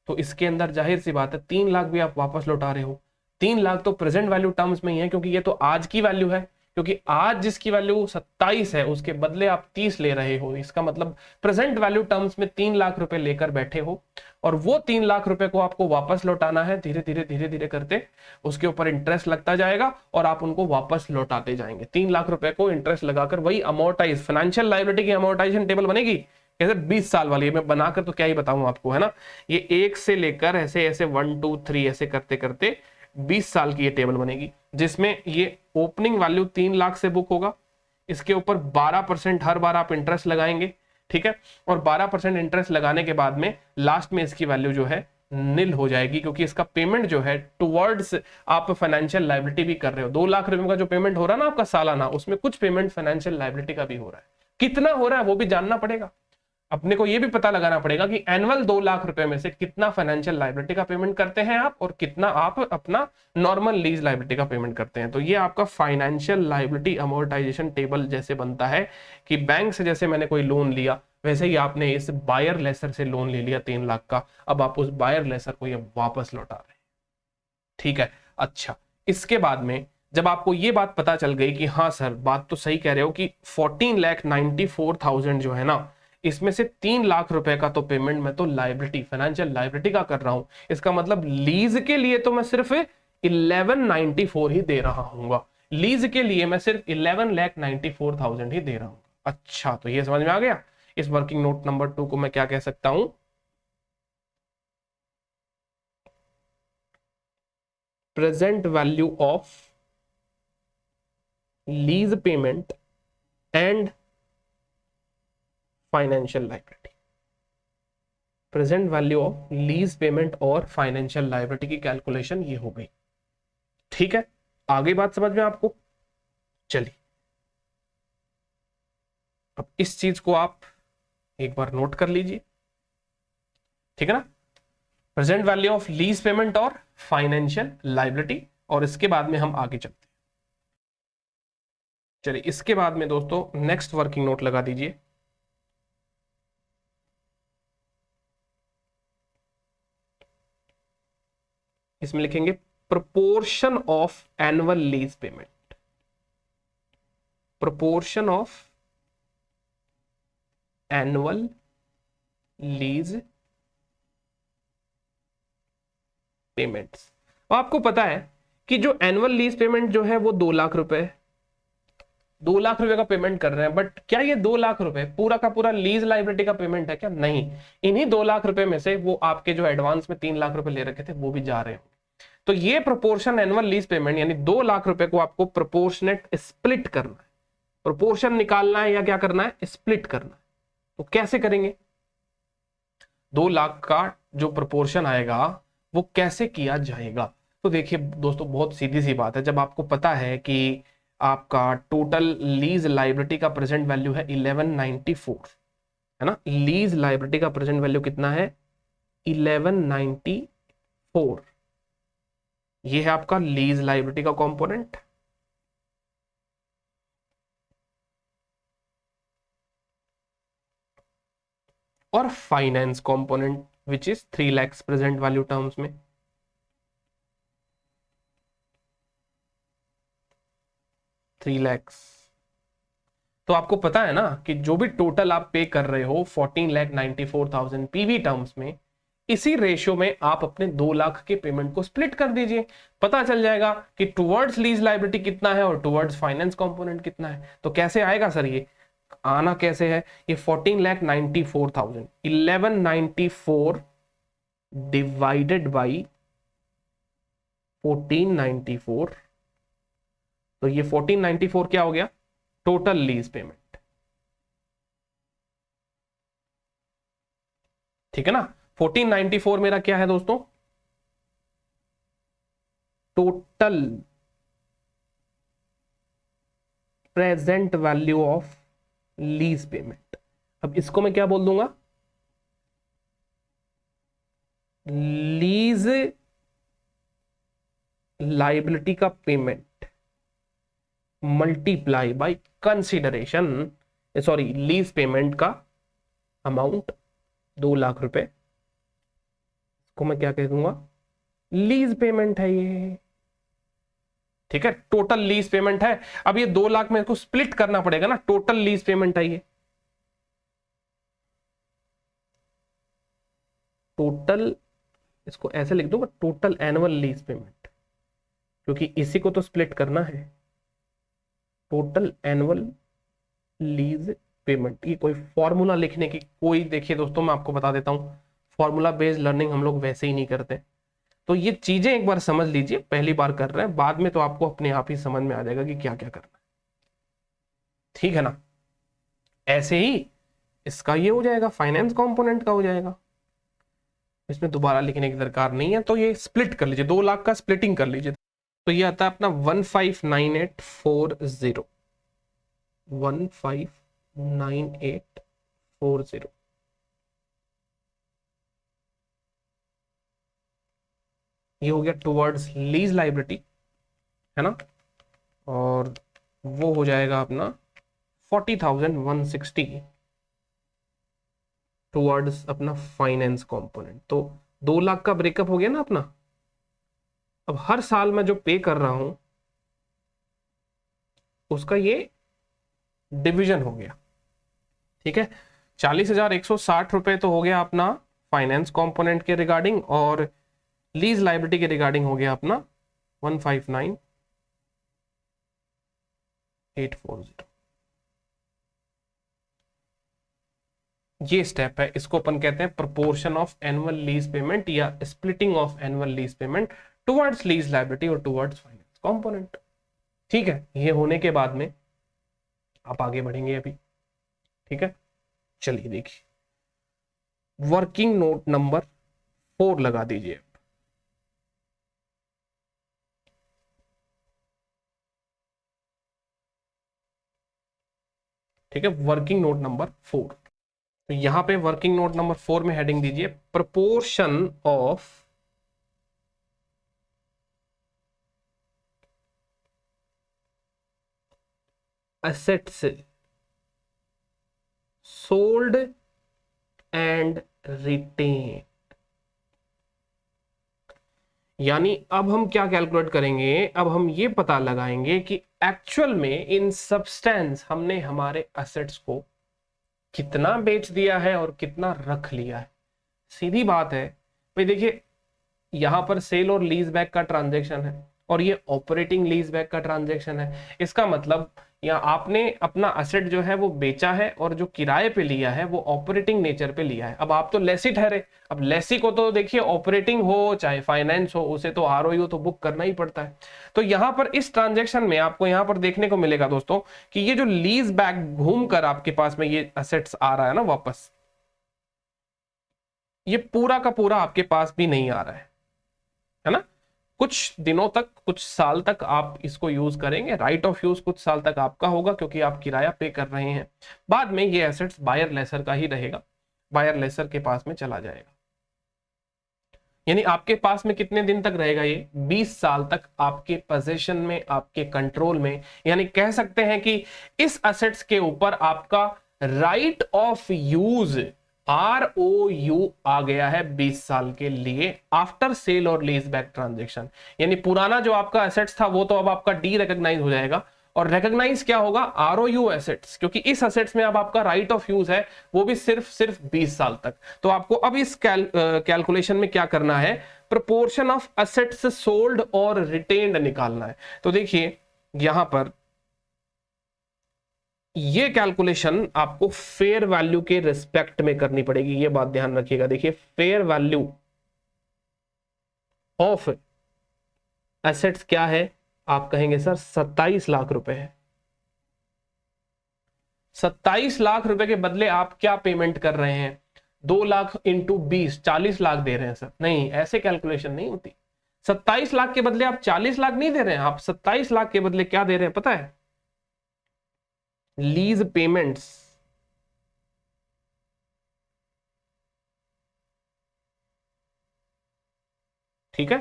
तो इसके अंदर जाहिर सी बात है 3 लाख भी आप वापस लौटा रहे हो। 3 लाख तो प्रेजेंट वैल्यू टर्म्स में ही है, क्योंकि ये तो आज की वैल्यू है, क्योंकि आज जिसकी वैल्यू 27 है उसके बदले आप 30 ले रहे हो। इसका मतलब प्रेजेंट वैल्यू टर्म्स में 3 लाख रुपए लेकर बैठे हो, और वो 3 लाख रुपए को आपको वापस लौटाना है। धीरे धीरे करते उसके ऊपर इंटरेस्ट लगता जाएगा और आप उनको वापस लौटाते जाएंगे। 3 लाख रुपए को इंटरेस्ट लगाकर वही अमोर्टाइज, फाइनेंशियल लायबिलिटी की अमोर्टाइजेशन टेबल बनेगी कैसे, 20 साल वाली। मैं बनाकर तो क्या ही बताऊं आपको, है ना। ये 1 से लेकर ऐसे ऐसे 1 2 3 ऐसे करते करते 20 साल की ये टेबल बनेगी, जिसमें ये ओपनिंग वैल्यू 3 लाख से बुक होगा, इसके ऊपर 12% हर बार आप इंटरेस्ट लगाएंगे, ठीक है, और 12% इंटरेस्ट लगाने के बाद में लास्ट में इसकी वैल्यू जो है निल हो जाएगी, क्योंकि इसका पेमेंट जो है टुवर्ड्स आप फाइनेंशियल लायबिलिटी भी कर रहे हो। 2 लाख रुपए का जो पेमेंट हो रहा है ना आपका सालाना, उसमें कुछ पेमेंट फाइनेंशियल लायबिलिटी का भी हो रहा है। कितना हो रहा है वो भी जानना पड़ेगा, अपने को ये भी पता लगाना पड़ेगा कि एनुअल 2 लाख रुपए में से कितना फाइनेंशियल लायबिलिटी का पेमेंट करते हैं आप, और कितना आप अपना नॉर्मल लीज लायबिलिटी का पेमेंट करते हैं। तो ये आपका फाइनेंशियल लायबिलिटी अमोर्टाइजेशन टेबल जैसे बनता है कि बैंक से जैसे मैंने कोई लोन लिया, वैसे ही आपने इस बायर लेसर से लोन ले लिया 3 लाख का, अब आप उस बायर लेसर को ये वापस लौटा रहे हैं, ठीक है। अच्छा, इसके बाद में जब आपको ये बात पता चल गई कि हाँ सर बात तो सही कह रहे हो कि 14,94,000 जो है ना, इसमें से 3 लाख रुपए का तो पेमेंट मैं तो लायबिलिटी फाइनेंशियल लायबिलिटी का कर रहा हूं, इसका मतलब लीज के लिए तो मैं सिर्फ 1194 ही दे रहा हूँ, लीज के लिए मैं सिर्फ 11,94,000 ही दे रहा हूं। अच्छा, तो ये समझ में आ गया। इस वर्किंग नोट नंबर 2 को मैं क्या कह सकता हूं, present value of lease payment and financial liability. Present value of lease payment और फाइनेंशियल लायबिलिटी की कैलकुलेशन ये हो गई, ठीक है। आगे बात समझ में आपको। चलिए अब इस चीज को आप एक बार नोट कर लीजिए, ठीक है ना, present value of lease payment और फाइनेंशियल लायबिलिटी, और इसके बाद में हम आगे चलते हैं। चलिए इसके बाद में दोस्तों नेक्स्ट वर्किंग नोट लगा दीजिए। इसमें लिखेंगे proportion of annual lease payment, proportion of annual lease payments. आपको पता है कि जो एनुअल लीज पेमेंट जो है वो 2 लाख रुपए, 2 लाख रुपए का पेमेंट कर रहे हैं, बट क्या ये 2 लाख रुपए पूरा का पूरा लीज लायबिलिटी का पेमेंट है क्या? नहीं, इन्हीं 2 लाख रुपए में से वो आपके जो एडवांस में 3 लाख रुपए ले रखे थे वो भी जा रहे हैं। तो ये प्रोपोर्शन एनुअल लीज पेमेंट यानी 2 लाख रुपए को आपको प्रोपोर्शनेट स्प्लिट करना है, प्रोपोर्शन निकालना है या क्या करना है, स्प्लिट करना है। तो कैसे करेंगे? 2 लाख का जो प्रोपोर्शन आएगा वो कैसे किया जाएगा? तो देखिए दोस्तों बहुत सीधी सी बात है, जब आपको पता है कि आपका टोटल लीज लायबिलिटी का प्रेजेंट वैल्यू है 1194, है ना, लीज लायबिलिटी का प्रेजेंट वैल्यू कितना है 1194, ये है आपका लीज लायबिलिटी का कंपोनेंट। और finance component which is 3 lakhs present value terms में। थ्री लैक्स। तो आपको पता है ना कि जो भी टोटल आप पे कर रहे हो 14,94,000 पीवी टर्म्स में, इसी रेशियो में आप अपने 2 लाख के पेमेंट को स्प्लिट कर दीजिए, पता चल जाएगा कि टुवर्ड्स लीज लायबिलिटी कितना है और टुवर्ड्स फाइनेंस कंपोनेंट कितना है। तो कैसे आएगा सर? ये आना कैसे है? ये 14,94,000 1194 डिवाइडेड बाई 1494, तो ये 1494 क्या हो गया? टोटल लीज पेमेंट, ठीक है ना। 1494 मेरा क्या है दोस्तों? Total present value of lease payment. अब इसको मैं क्या बोल दूंगा? लीज लायबिलिटी का payment multiply by consideration, sorry lease payment का अमाउंट 2 लाख रुपए को मैं क्या कह दूंगा? लीज पेमेंट है ये, ठीक है, टोटल लीज पेमेंट है। अब ये 2 लाख में इसको स्प्लिट करना पड़ेगा ना, टोटल लीज पेमेंट है ये, टोटल, इसको ऐसे लिख दूंगा टोटल एनुअल लीज पेमेंट, क्योंकि इसी को तो स्प्लिट करना है। टोटल एनुअल लीज पेमेंट, ये कोई फॉर्मूला लिखने की कोई, देखिए दोस्तों मैं आपको बता देता हूं, फॉर्मूला बेस्ड लर्निंग हम लोग वैसे ही नहीं करते। तो ये चीजें एक बार समझ लीजिए, पहली बार कर रहे हैं, बाद में तो आपको अपने आप ही समझ में आ जाएगा कि क्या क्या करना है। ठीक है ना। ऐसे ही इसका ये हो जाएगा, फाइनेंस कंपोनेंट का हो जाएगा, इसमें दोबारा लिखने की दरकार नहीं है। तो ये स्प्लिट कर लीजिए, 2 लाख का स्प्लिटिंग कर लीजिए। तो ये आता है अपना 159840, 159840। ये हो गया टुवर्ड्स लीज लाइबिलिटी, है ना। और वो हो जाएगा अपना 40,160 टुवर्ड्स अपना फाइनेंस कंपोनेंट। तो 2 लाख का ब्रेकअप हो गया ना अपना। अब हर साल मैं जो पे कर रहा हूं उसका ये डिवीजन हो गया, ठीक है। 40,160 रुपए तो हो गया अपना फाइनेंस कंपोनेंट के रिगार्डिंग, और लीज लाइबिलिटी के रिगार्डिंग हो गया अपना 159840। ये स्टेप है, इसको अपन कहते हैं proportion of annual lease payment या splitting of annual lease payment towards lease liability और टुवर्ड्स फाइनेंस कंपोनेंट। ठीक है, ये होने के बाद में आप आगे बढ़ेंगे अभी, ठीक है। चलिए देखिए, वर्किंग नोट नंबर 4 लगा दीजिए। ठीक है, वर्किंग नोट नंबर 4। तो यहां पे वर्किंग नोट नंबर 4 में हेडिंग दीजिए proportion of assets sold and retained। यानी अब हम क्या कैलकुलेट करेंगे, अब हम ये पता लगाएंगे कि एक्चुअल में इन सब्सटेंस हमने हमारे असेट्स को कितना बेच दिया है और कितना रख लिया है। सीधी बात है भाई, देखिए यहां पर सेल और लीज बैक का ट्रांजैक्शन है और ये ऑपरेटिंग लीज बैक का ट्रांजैक्शन है। इसका मतलब यहाँ आपने अपना असेट जो है वो बेचा है और जो किराए पे लिया है वो ऑपरेटिंग नेचर पे लिया है। अब आप तो लेसी ठहरे। अब लेसी को तो देखिए ऑपरेटिंग हो चाहे फाइनेंस हो, उसे तो आरओई हो तो बुक करना ही पड़ता है। तो यहाँ पर इस ट्रांजेक्शन में आपको यहाँ पर देखने को मिलेगा दोस्तों कि ये जो लीज बैक घूम कर आपके पास में ये असेट्स आ रहा है ना वापस, ये पूरा का पूरा आपके पास भी नहीं आ रहा है ना। कुछ दिनों तक, कुछ साल तक आप इसको यूज करेंगे, राइट ऑफ यूज कुछ साल तक आपका होगा क्योंकि आप किराया पे कर रहे हैं। बाद में ये एसेट्स बायर लेसर का ही रहेगा, बायर लेसर के पास में चला जाएगा। यानी आपके पास में कितने दिन तक रहेगा ये? 20 साल तक आपके पोजीशन में, आपके कंट्रोल में। यानी कह सकते हैं कि इस असेट्स के ऊपर आपका राइट ऑफ यूज ROU आ गया है 20 साल के लिए आफ्टर सेल और लीज बैक ट्रांजेक्शन। यानी पुराना जो आपका एसेट्स था वो तो अब आपका डी रिकॉग्नाइज हो जाएगा और रिकॉग्नाइज क्या होगा? ROU एसेट्स, क्योंकि इस एसेट्स में अब आपका राइट ऑफ यूज है वो भी सिर्फ 20 साल तक। तो आपको अब इस कैलकुलेशन में क्या करना है? प्रोपोर्शन ऑफ एसेट्स सोल्ड और रिटेन्ड निकालना है। तो देखिए यहां पर ये कैलकुलेशन आपको फेयर वैल्यू के रिस्पेक्ट में करनी पड़ेगी, ये बात ध्यान रखिएगा। देखिए फेयर वैल्यू ऑफ एसेट्स क्या है? आप कहेंगे सर 27 लाख रुपए है। 27 लाख रुपए के बदले आप क्या पेमेंट कर रहे हैं? 2 लाख इंटू 20, 40 लाख दे रहे हैं सर। नहीं, ऐसे कैलकुलेशन नहीं होती। 27 लाख के बदले आप 40 लाख नहीं दे रहे हैं, आप 27 लाख के बदले क्या दे रहे हैं पता है? Lease payments. ठीक है,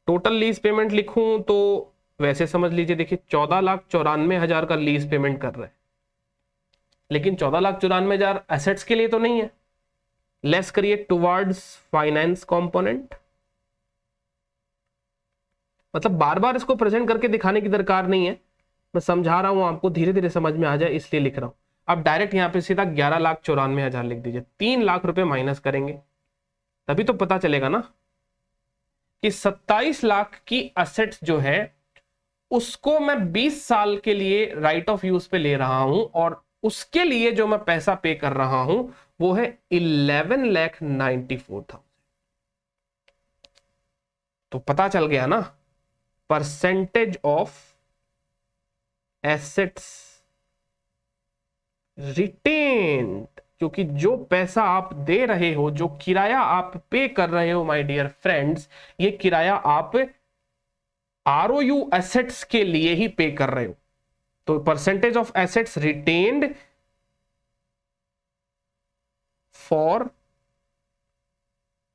टोटल लीज पेमेंट लिखूं तो वैसे समझ लीजिए, देखिए 14,94,000 का लीज पेमेंट कर रहे हैं, लेकिन 14,94,000 एसेट्स के लिए तो नहीं है। लेस करिए टुवर्ड्स फाइनेंस कंपोनेंट। मतलब बार बार इसको प्रेजेंट करके दिखाने की दरकार नहीं है, मैं समझा रहा हूं आपको, धीरे धीरे समझ में आ जाए इसलिए लिख रहा हूं। आप डायरेक्ट यहां पे सीधा 11,94,000 लिख दीजिए। 3 लाख रुपए माइनस करेंगे तभी तो पता चलेगा ना कि 27 लाख की असेट्स जो है उसको मैं 20 साल के लिए राइट ऑफ यूज पे ले रहा हूं और उसके लिए जो मैं पैसा पे कर रहा हूं वो है 11,94,000। तो पता चल गया ना, परसेंटेज ऑफ एसेट्स रिटेन्ड, क्योंकि जो पैसा आप दे रहे हो, जो किराया आप पे कर रहे हो माय डियर फ्रेंड्स, ये किराया आप आरओयू एसेट्स के लिए ही पे कर रहे हो। तो percentage of assets retained for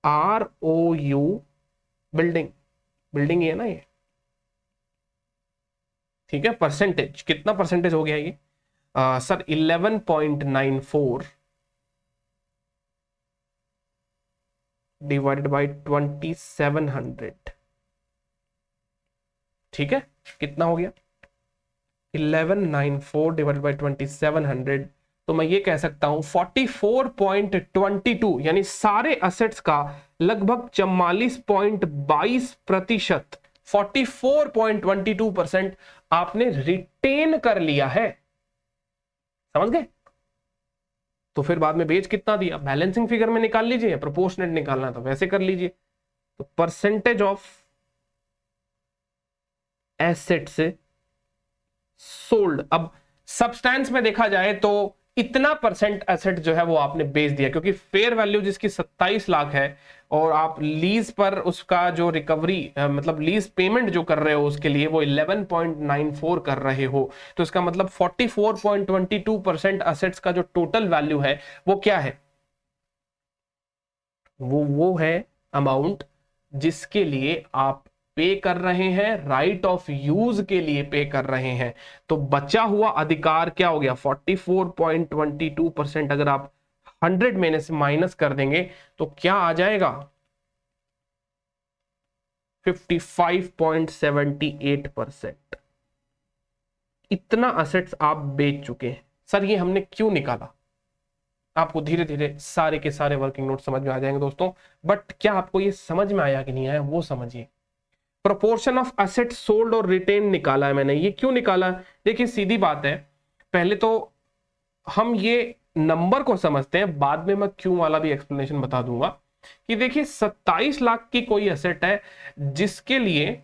ROU building, building ये है ना ये, ठीक है। परसेंटेज कितना परसेंटेज हो गया ये सर 11.94 डिवाइडेड बाई 2700, ठीक है, कितना हो गया 1194 डिवाइडेड बाई 2700। तो मैं ये कह सकता हूं 44.22 यानी सारे असेट्स का लगभग 44.22%, 44.22% आपने रिटेन कर लिया है, समझ गए। तो फिर बाद में बेच कितना दिया, बैलेंसिंग फिगर में निकाल लीजिए, प्रोपोर्शनेट निकालना तो वैसे कर लीजिए। तो परसेंटेज ऑफ एसेट्स सोल्ड, अब सब्सटेंस में देखा जाए तो इतना परसेंट एसेट जो है वो आपने बेच दिया, क्योंकि फेयर वैल्यू जिसकी 27 लाख है और आप लीज पर उसका जो रिकवरी मतलब लीज पेमेंट जो कर रहे हो उसके लिए वो 11.94 कर रहे हो, तो इसका मतलब 44.22% एसेट्स का जो टोटल वैल्यू है वो क्या है, वो है अमाउंट जिसके लिए आप पे कर रहे हैं, राइट ऑफ यूज के लिए पे कर रहे हैं। तो बचा हुआ अधिकार क्या हो गया 44.22%, अगर आप 100 में से माइनस कर देंगे तो क्या आ जाएगा 55.78%। इतना असेट्स आप बेच चुके हैं। सर ये हमने क्यों निकाला, आपको धीरे धीरे सारे के सारे वर्किंग नोट समझ में आ जाएंगे दोस्तों, बट क्या आपको ये समझ में आया कि नहीं आया वो समझिए। प्रोपोर्शन ऑफ एसेट सोल्ड और रिटेन निकाला है मैंने, ये क्यों निकाला है, देखिए सीधी बात है, पहले तो हम ये नंबर को समझते हैं, बाद में मैं क्यों वाला भी एक्सप्लेनेशन बता दूंगा। कि देखिए 27 लाख की कोई एसेट है जिसके लिए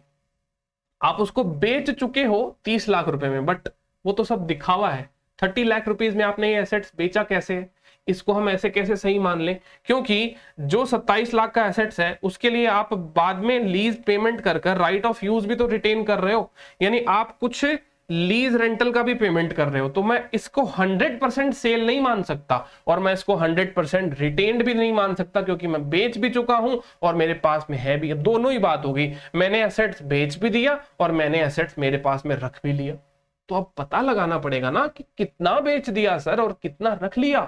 आप उसको बेच चुके हो 30 लाख रुपए में, बट वो तो सब दिखावा है। 30 लाख रुपीज में आपने ये एसेट्स बेचा कैसे है, इसको हम ऐसे कैसे सही मान लें, क्योंकि जो 27 लाख का एसेट्स है उसके लिए आप बाद में लीज पेमेंट कर कर राइट ऑफ यूज भी तो रिटेन कर रहे हो, यानी आप कुछ लीज रेंटल का भी पेमेंट कर रहे हो। तो मैं इसको 100% सेल नहीं मान सकता और मैं इसको 100% रिटेन्ड भी नहीं मान सकता, क्योंकि मैं बेच भी चुका हूं और मेरे पास में है भी, दोनों ही बात होगी, मैंने एसेट्स बेच भी दिया और मैंने एसेट्स मेरे पास में रख भी लिया। तो अब पता लगाना पड़ेगा ना कि कितना बेच दिया सर और कितना रख लिया,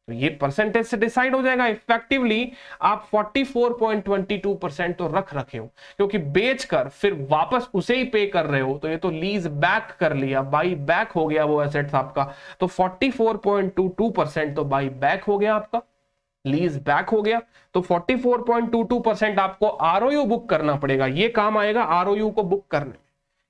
तो ये परसेंटेज से डिसाइड हो जाएगा। इफेक्टिवली आप 44.22% तो रख रखे हो, क्योंकि बेचकर फिर वापस उसे ही पे कर रहे हो, तो ये तो लीज बैक कर लिया, बाई बैक हो गया वो एसेट्स आपका। तो 44.22% तो बाई बैक हो गया आपका, लीज बैक हो गया। तो 44.22% आपको आरओयू बुक करना पड़ेगा, ये काम आएगा आरओयू को बुक करने।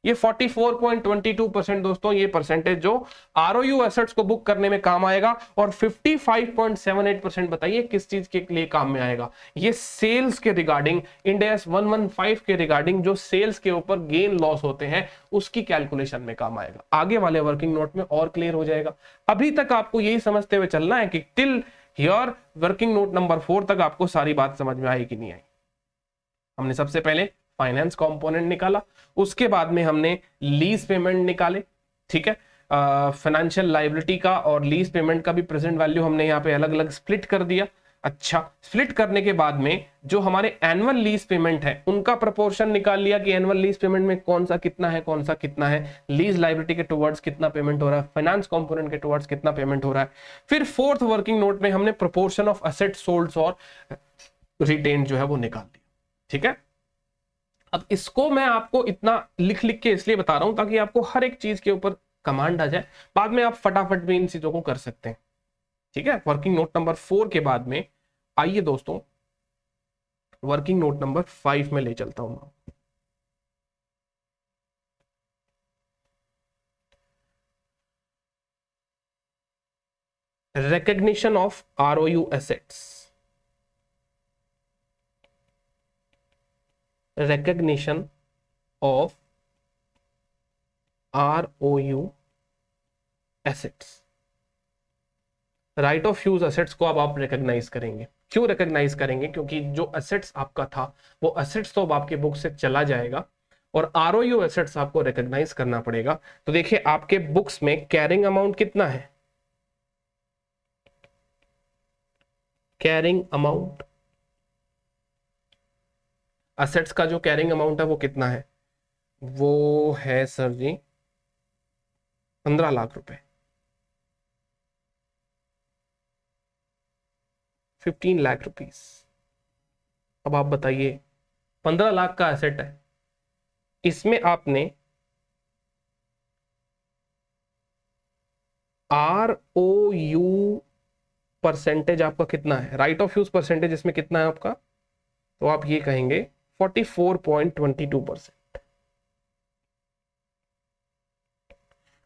ये 44.22% दोस्तों, ये परसेंटेज जो आरओयू एसेट्स को बुक करने में काम आएगा। और 55.78% बताइए किस चीज के लिए काम में आएगा, ये सेल्स के रिगार्डिंग, इंड AS 115 के रिगार्डिंग जो सेल्स के ऊपर गेन लॉस होते हैं उसकी कैलकुलेशन में काम आएगा। आगे वाले वर्किंग नोट में और क्लियर हो जाएगा। अभी तक आपको यही समझते हुए चलना है कि till here working note number 4 तक आपको सारी बात समझ में आई कि नहीं आई। हमने सबसे पहले फाइनेंस कंपोनेंट निकाला, उसके बाद में हमने लीज पेमेंट निकाले, ठीक है। फाइनेंशियल लायबिलिटी का और लीज पेमेंट का भी प्रेजेंट वैल्यू हमने यहाँ पे अलग अलग स्प्लिट कर दिया। अच्छा, स्प्लिट करने के बाद में जो हमारे एनुअल लीज पेमेंट है उनका प्रोपोर्शन निकाल लिया कि एनुअल लीज पेमेंट में कौन सा कितना है, कौन सा कितना है, लीज लायबिलिटी के टुवर्ड्स कितना पेमेंट हो रहा है, फाइनेंस कंपोनेंट के टुवर्ड्स कितना पेमेंट हो रहा है। फिर फोर्थ वर्किंग नोट में हमने प्रोपोर्शन ऑफ एसेट सोल्ड और रिटेन जो है वो निकाल दिया, ठीक है। अब इसको मैं आपको इतना लिख लिख के इसलिए बता रहा हूं ताकि आपको हर एक चीज के ऊपर कमांड आ जाए, बाद में आप फटाफट भी इन चीजों को कर सकते हैं, ठीक है। वर्किंग नोट नंबर 4 के बाद में आइए दोस्तों वर्किंग नोट नंबर 5 में ले चलता हूं। Recognition of ROU assets, recognition of ROU assets। Right of use assets को अब आप रिकॉग्नाइज करेंगे। क्यों रिकॉग्नाइज करेंगे? क्योंकि जो एसेट्स आपका था वो एसेट्स तो अब आपके बुक से चला जाएगा और आरओयू एसेट्स आपको रिकॉग्नाइज करना पड़ेगा। तो देखिए आपके बुक्स में कैरिंग अमाउंट कितना है, कैरिंग अमाउंट, एसेट्स का जो कैरिंग अमाउंट है वो कितना है, वो है सर जी 15 लाख रुपए, 15 लाख रुपीस। अब आप बताइए 15 लाख का एसेट है, इसमें आपने आर ओ यू परसेंटेज आपका कितना है, राइट ऑफ यूज परसेंटेज इसमें कितना है आपका, तो आप ये कहेंगे 44.22%।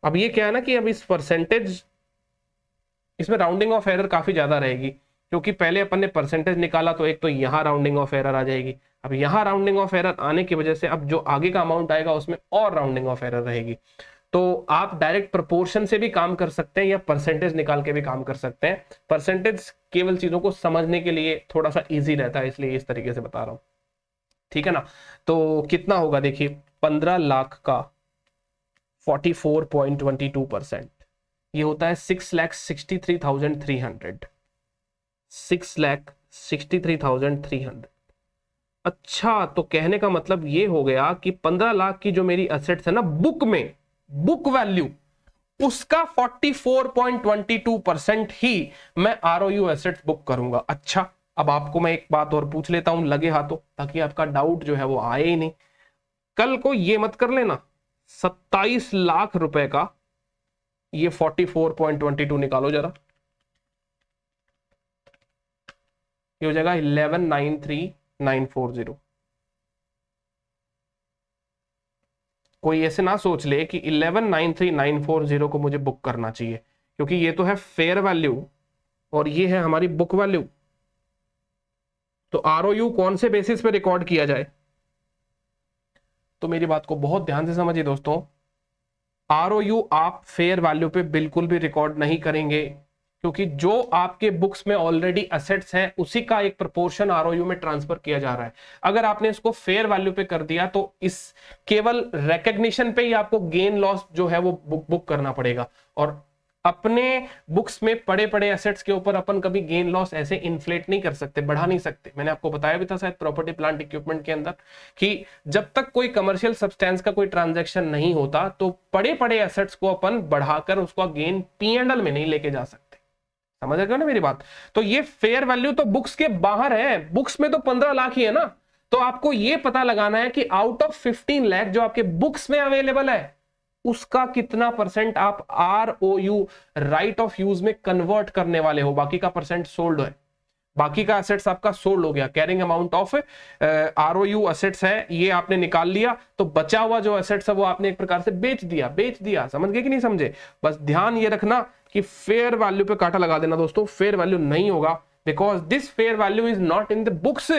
अब ये क्या है ना कि अब इस परसेंटेज, इसमें राउंडिंग ऑफ एरर काफी ज्यादा रहेगी, क्योंकि पहले अपन ने परसेंटेज निकाला तो एक तो यहां राउंडिंग ऑफ एरर आ जाएगी, अब यहां राउंडिंग ऑफ एरर आने की वजह से अब जो आगे का अमाउंट आएगा उसमें और राउंडिंग ऑफ एरर रहेगी। तो आप डायरेक्ट प्रोपोर्शन से भी काम कर सकते हैं या परसेंटेज निकाल के भी काम कर सकते हैं। परसेंटेज केवल चीजों को समझने के लिए थोड़ा सा इजी रहता है, इसलिए इस तरीके से बता रहा हूं, ठीक है ना। तो कितना होगा देखिए, 15 लाख का 44.22% ये होता है 6,63,300, 6,63,300। अच्छा, तो कहने का मतलब ये हो गया कि 15 लाख की जो मेरी असेट्स है ना बुक में, बुक वैल्यू, उसका 44.22% ही मैं आरओयू एसेट्स बुक करूंगा। अच्छा, अब आपको मैं एक बात और पूछ लेता हूं लगे हाथों, ताकि आपका डाउट जो है वो आए ही नहीं। कल को ये मत कर लेना 27 लाख रुपए का ये 44.22 निकालो जरा, ये हो जाएगा 11,93,940। कोई ऐसे ना सोच ले कि 11,93,940 को मुझे बुक करना चाहिए, क्योंकि ये तो है फेयर वैल्यू और ये है हमारी बुक वैल्यू। तो आरओयू कौन से बेसिस पे रिकॉर्ड किया जाए, तो मेरी बात को बहुत ध्यान से समझिए दोस्तों, आरओयू आप फेयर वैल्यू पे बिल्कुल भी रिकॉर्ड नहीं करेंगे, क्योंकि जो आपके बुक्स में ऑलरेडी एसेट्स हैं उसी का एक प्रोपोर्शन आरओयू में ट्रांसफर किया जा रहा है। अगर आपने इसको फेयर वैल्यू पे कर दिया तो इस केवल रिकॉग्निशन पे ही आपको गेन लॉस जो है वो बुक करना पड़ेगा। और अपने बुक्स में पड़े पड़े एसेट्स के ऊपर अपन कभी गेन लॉस ऐसे इन्फ्लेट नहीं कर सकते, बढ़ा नहीं सकते। मैंने आपको बताया भी था शायद प्रॉपर्टी प्लांट इक्विपमेंट के अंदर कि जब तक कोई कमर्शियल सब्सटेंस का कोई ट्रांजैक्शन नहीं होता तो पड़े पड़े एसेट्स को अपन बढ़ाकर उसका गेन P&L में नहीं लेके जा सकते। समझ गए ना मेरी बात। तो ये फेयर वैल्यू तो बुक्स के बाहर है, बुक्स में तो 15 लाख ही है ना। तो आपको ये पता लगाना है कि आउट ऑफ 15 लाख जो आपके बुक्स में अवेलेबल है उसका कितना परसेंट आप आरओयू, राइट ऑफ यूज में कन्वर्ट करने वाले हो, बाकी का परसेंट सोल्ड है, बाकी का एसेट्स आपका सोल्ड हो गया। Carrying amount of ROU assets है ये आपने निकाल लिया, तो बचा हुआ जो एसेट्स है वो आपने एक प्रकार से बेच दिया। समझ गए कि नहीं समझे? बस ध्यान ये रखना कि फेयर वैल्यू पे कांटा लगा देना दोस्तों, फेयर वैल्यू नहीं होगा, because this fair value is not in the books,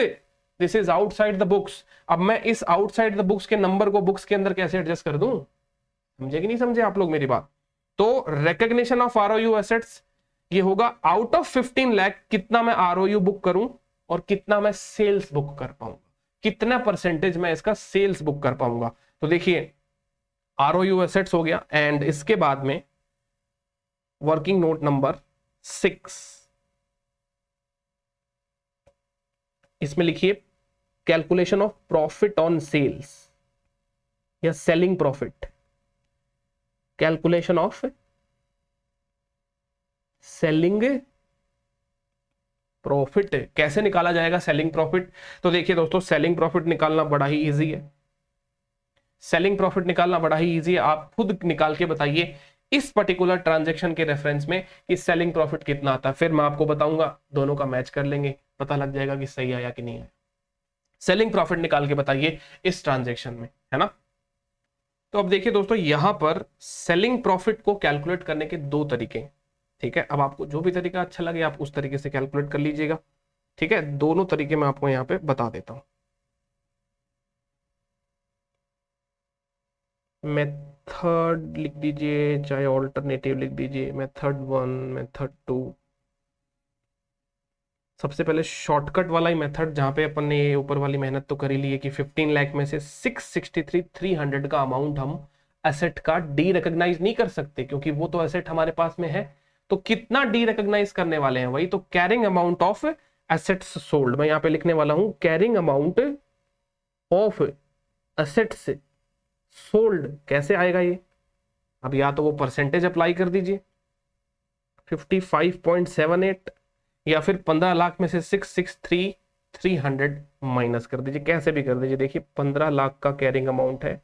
this is outside the books. अब मैं इस आउटसाइड द बुक्स के नंबर को बुक्स के अंदर कैसे एडजस्ट कर दूं? समझे कि नहीं समझे आप लोग मेरी बात? तो रिकॉग्निशन ऑफ आरओयू एसेट्स ये होगा आउट ऑफ 15 लाख कितना मैं आरओयू बुक करूं और कितना मैं सेल्स बुक कर पाऊंगा, कितना परसेंटेज मैं इसका सेल्स बुक कर पाऊंगा। तो देखिए आरओयू एसेट्स हो गया, एंड इसके बाद में वर्किंग नोट नंबर 6, इसमें लिखिए calculation of profit on sales या selling profit, calculation of selling profit. कैसे निकाला जाएगा सेलिंग प्रॉफिट? तो देखिए दोस्तों, सेलिंग प्रॉफिट निकालना बड़ा ही इजी है, सेलिंग प्रॉफिट निकालना बड़ा ही इजी है। आप खुद निकाल के बताइए इस पर्टिकुलर ट्रांजैक्शन के रेफरेंस में कि सेलिंग प्रॉफिट कितना आता है, फिर मैं आपको बताऊंगा, दोनों का मैच कर लेंगे, पता लग जाएगा कि सही आया कि नहीं आया। सेलिंग प्रॉफिट निकाल के बताइए इस ट्रांजैक्शन में, है ना। तो अब देखिए दोस्तों, यहां पर सेलिंग प्रॉफिट को कैलकुलेट करने के दो तरीके, ठीक है। अब आपको जो भी तरीका अच्छा लगे आप उस तरीके से कैलकुलेट कर लीजिएगा, ठीक है। दोनों तरीके मैं आपको यहां पे बता देता हूं। मेथड लिख दीजिए, चाहे ऑल्टरनेटिव लिख दीजिए, मेथड 1, मेथड 2, सबसे पहले शॉर्टकट वाला ही मेथड, जहां पे अपन ने ये ऊपर वाली मेहनत तो करी ली है कि 15 लाख में से 663,300 का अमाउंट हम एसेट का डी रिकॉग्नाइज नहीं कर सकते, क्योंकि वो तो एसेट हमारे पास में है। तो कितना डी रिकॉग्नाइज करने वाले हैं, वही तो carrying amount of assets sold. मैं यहाँ पे लिखने वाला हूं carrying amount of assets sold. कैसे आएगा ये? अब या तो वो परसेंटेज अप्लाई कर दीजिए 55.78, या फिर 15 लाख में से 663,300 माइनस कर दीजिए, कैसे भी कर दीजिए। देखिए 15 लाख का कैरिंग अमाउंट है,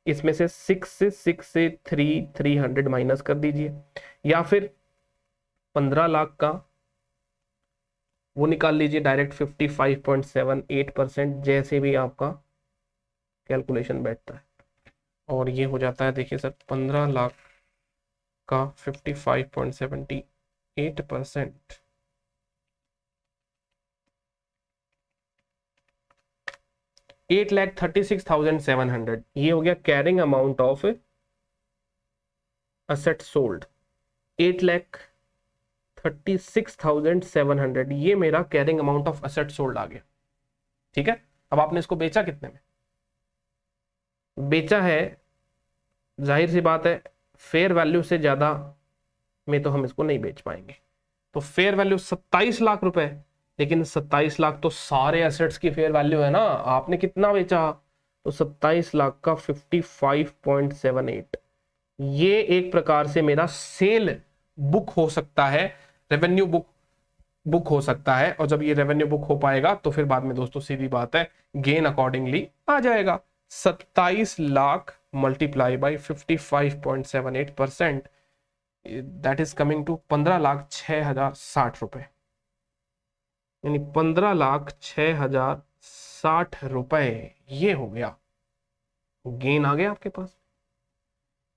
इसमें से 663,300 माइनस कर दीजिए, या फिर 15 लाख का वो निकाल लीजिए डायरेक्ट 55.78%, जैसे भी आपका कैलकुलेशन बैठता है। और ये हो जाता है, देखिए सर 15 लाख का 55.78%, 8,36,700, ये हो गया carrying amount of asset sold. 8,36,700 ये मेरा carrying amount of asset sold आ गया। ठीक है, अब आपने इसको बेचा कितने में? बेचा है, जाहिर सी बात है फेयर वैल्यू से ज्यादा में तो हम इसको नहीं बेच पाएंगे। तो फेयर वैल्यू 27 लाख रुपए, लेकिन 27 लाख तो सारे एसेट्स की फेयर वैल्यू है ना। आपने कितना बेचा? तो 27 लाख का 55.78, ये एक प्रकार से मेरा सेल बुक हो सकता है, रेवेन्यू बुक हो सकता है। और जब ये रेवेन्यू बुक हो पाएगा तो फिर बाद में दोस्तों सीधी बात है गेन अकॉर्डिंगली आ जाएगा। 27 lakh multiply by 55.78%, that is coming to 15,06,060 रुपए, यानी 15,06,060 रुपए ये हो गया गेन आ गया आपके पास।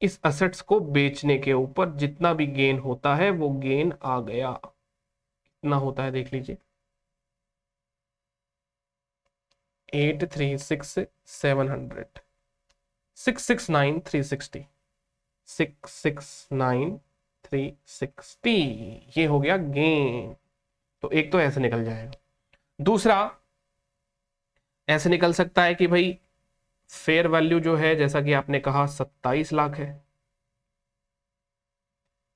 इस असेट्स को बेचने के ऊपर जितना भी गेन होता है वो गेन आ गया। कितना होता है देख लीजिए, 8,36,700, 669,360, 669,360 ये हो गया गेन। तो एक तो ऐसे निकल जाएगा। दूसरा ऐसे निकल सकता है कि भाई फेयर वैल्यू जो है, जैसा कि आपने कहा 27 लाख है,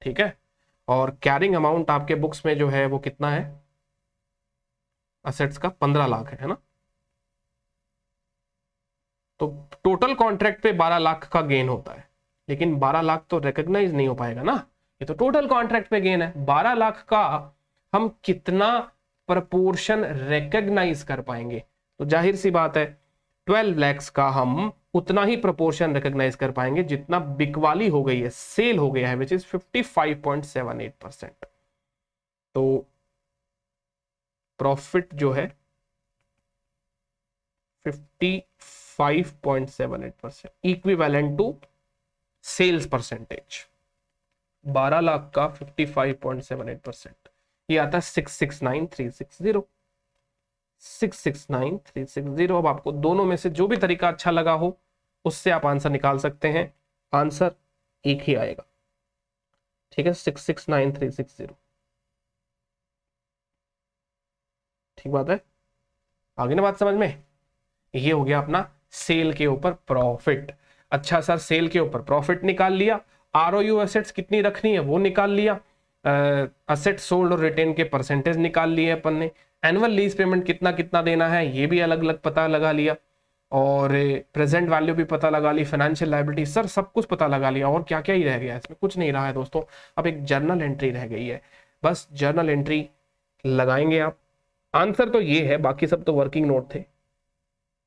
ठीक है, और कैरिंग अमाउंट आपके बुक्स में जो है वो कितना है असेट्स का? 15 लाख है ना। तो टोटल कॉन्ट्रैक्ट पे 12 लाख का गेन होता है, लेकिन 12 लाख तो रिकॉग्नाइज नहीं हो पाएगा ना, ये तो टोटल कॉन्ट्रैक्ट पे गेन है। 12 लाख का हम कितना प्रपोर्शन रिकॉग्नाइज कर पाएंगे? तो जाहिर सी बात है 12 लैक्स का हम उतना ही प्रपोर्शन रिकॉग्नाइज कर पाएंगे जितना बिकवाली हो गई है, सेल हो गया है, विच इज 55.78%। तो प्रॉफिट जो है 55.78%, equivalent to sales percentage. 12 lakh का 55.78%, ये आता है 669,360, 669,360। अब आपको दोनों में से जो भी तरीका अच्छा लगा हो उससे आप आंसर निकाल सकते हैं, आंसर एक ही आएगा। ठीक है, 669,360, ठीक बात है, आगे ना बात समझ में। ये हो गया अपना सेल के ऊपर प्रॉफिट। अच्छा सर, सेल के ऊपर प्रॉफिट निकाल लिया, आरओयू एसेट्स कितनी रखनी है वो निकाल लिया, असेट सोल्ड और रिटेन के परसेंटेज निकाल लिए अपन ने, एनुअल लीज पेमेंट कितना कितना देना है ये भी अलग अलग पता लगा लिया, और प्रेजेंट वैल्यू भी पता लगा ली, फाइनेंशियल लायबिलिटी सर सब कुछ पता लगा लिया। और क्या क्या ही रह गया इसमें? कुछ नहीं रहा है दोस्तों, अब एक जर्नल एंट्री रह गई है, बस जर्नल एंट्री लगाएंगे आप। आंसर तो ये है, बाकी सब तो वर्किंग नोट थे,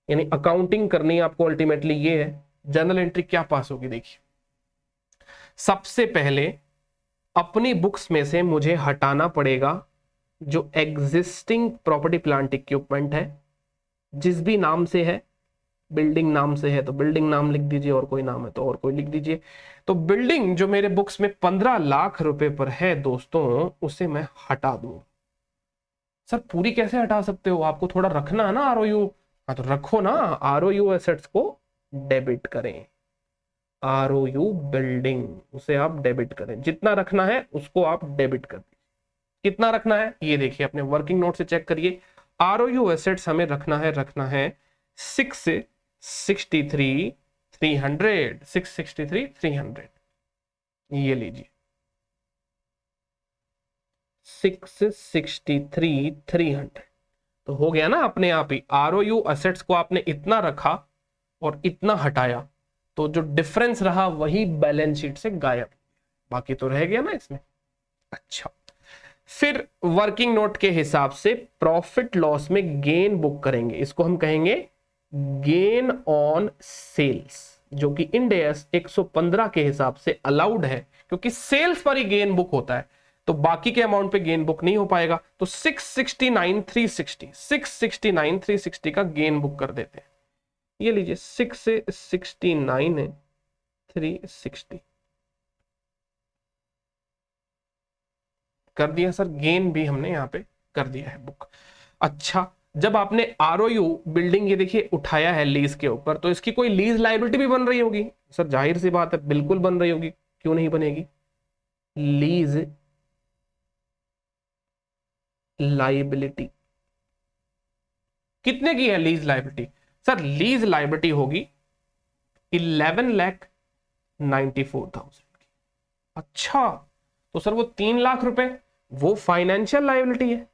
यानी अकाउंटिंग करनी आपको अल्टीमेटली ये है। जर्नल एंट्री क्या पास होगी? देखिए सबसे पहले अपनी बुक्स में से मुझे हटाना पड़ेगा जो एग्जिस्टिंग प्रॉपर्टी प्लांट इक्विपमेंट है, जिस भी नाम से है, बिल्डिंग नाम से है तो बिल्डिंग नाम लिख दीजिए, और कोई नाम है तो और कोई लिख दीजिए। तो बिल्डिंग जो मेरे बुक्स में 15 लाख रुपए पर है दोस्तों, उसे मैं हटा दूं। सर पूरी कैसे हटा सकते हो? आपको थोड़ा रखना है ना आरओयू, हाँ तो रखो ना, आरओयू एसेट्स को डेबिट करें, आरओयू बिल्डिंग उसे आप डेबिट करें, जितना रखना है उसको आप डेबिट कर दीजिए। कितना रखना है ये देखिए अपने वर्किंग नोट से चेक करिए। ROU एसेट्स हमें रखना है 663,300 ये लीजिए 663,300 तो हो गया ना अपने आप ही। ROU एसेट्स को आपने इतना रखा और इतना हटाया तो जो डिफरेंस रहा वही बैलेंस शीट से गायब, बाकी तो रह गया ना इसमें। अच्छा, फिर वर्किंग नोट के हिसाब से प्रॉफिट लॉस में गेन बुक करेंगे, इसको हम कहेंगे गेन ऑन सेल्स, जो कि इंड AS 115 के हिसाब से अलाउड है, क्योंकि सेल्स पर ही गेन बुक होता है, तो बाकी के अमाउंट पे गेन बुक नहीं हो पाएगा। तो 669,360 का गेन बुक कर देते हैं। ये लीजिए 669,360 कर दिया सर, गेन भी हमने यहाँ पे कर दिया है बुक। अच्छा, जब आपने ROU बिल्डिंग ये देखिए उठाया है लीज के ऊपर, तो इसकी कोई लीज लायबिलिटी भी बन रही होगी सर, जाहिर सी बात है बिल्कुल बन रही होगी, क्यों नहीं बनेगी। लीज लायबिलिटी कितने की है lease liability sir, lease liability होगी 11,94,000 की। अच्छा, तो सर वो 3 लाख रुपए वो फाइनेंशियल लायबिलिटी है,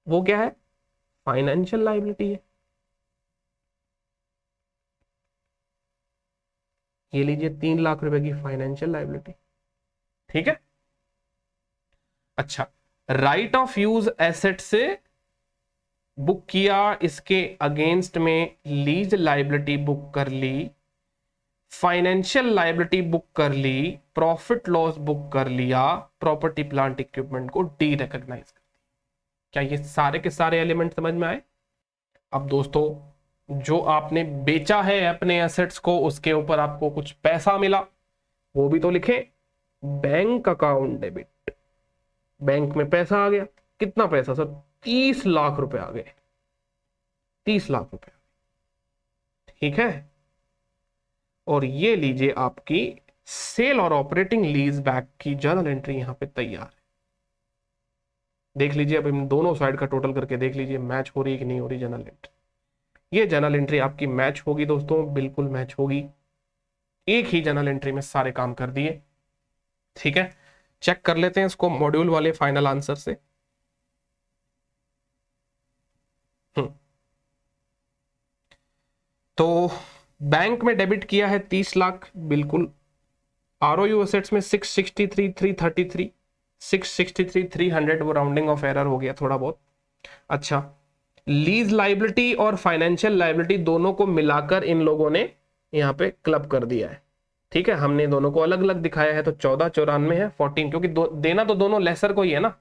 वो क्या है फाइनेंशियल लायबिलिटी है। ये लीजिए 3 लाख रुपए की फाइनेंशियल लायबिलिटी, ठीक है। अच्छा, राइट ऑफ यूज एसेट से बुक किया, इसके अगेंस्ट में लीज लायबिलिटी बुक कर ली, फाइनेंशियल लायबिलिटी बुक कर ली, प्रॉफिट लॉस बुक कर लिया, प्रॉपर्टी प्लांट इक्विपमेंट को डी रिकॉग्नाइज कर दिया। क्या ये सारे के सारे एलिमेंट समझ में आए। अब दोस्तों, जो आपने बेचा है अपने एसेट्स को, उसके ऊपर आपको कुछ पैसा मिला, वो भी तो लिखे। बैंक अकाउंट डेबिट, बैंक में पैसा आ गया, कितना पैसा सर, 30 लाख रुपए आ गए, 30 लाख रुपए, ठीक है। और ये लीजिए आपकी सेल और ऑपरेटिंग लीज बैक की जर्नल एंट्री यहां पे तैयार है। देख लीजिए, अब इन दोनों साइड का टोटल करके देख लीजिए मैच हो रही है कि नहीं हो रही जर्नल एंट्री। ये जर्नल एंट्री आपकी मैच होगी दोस्तों, बिल्कुल मैच होगी, एक ही जर्नल एंट्री में सारे काम कर दिए, ठीक है। चेक कर लेते हैं इसको मॉड्यूल वाले फाइनल आंसर से। तो बैंक में डेबिट किया है 30 लाख, बिल्कुल। ROU एसेट्स में 663,333, 663,300 वो राउंडिंग ऑफ एरर हो गया थोड़ा बहुत। अच्छा, लीज लाइबिलिटी और फाइनेंशियल लाइबिलिटी दोनों को मिलाकर इन लोगों ने यहाँ पे क्लब कर दिया है, ठीक है। हमने दोनों को अलग अलग दिखाया है, तो 1494 है 14, क्योंकि देना तो दोनों लेसर को ही है ना,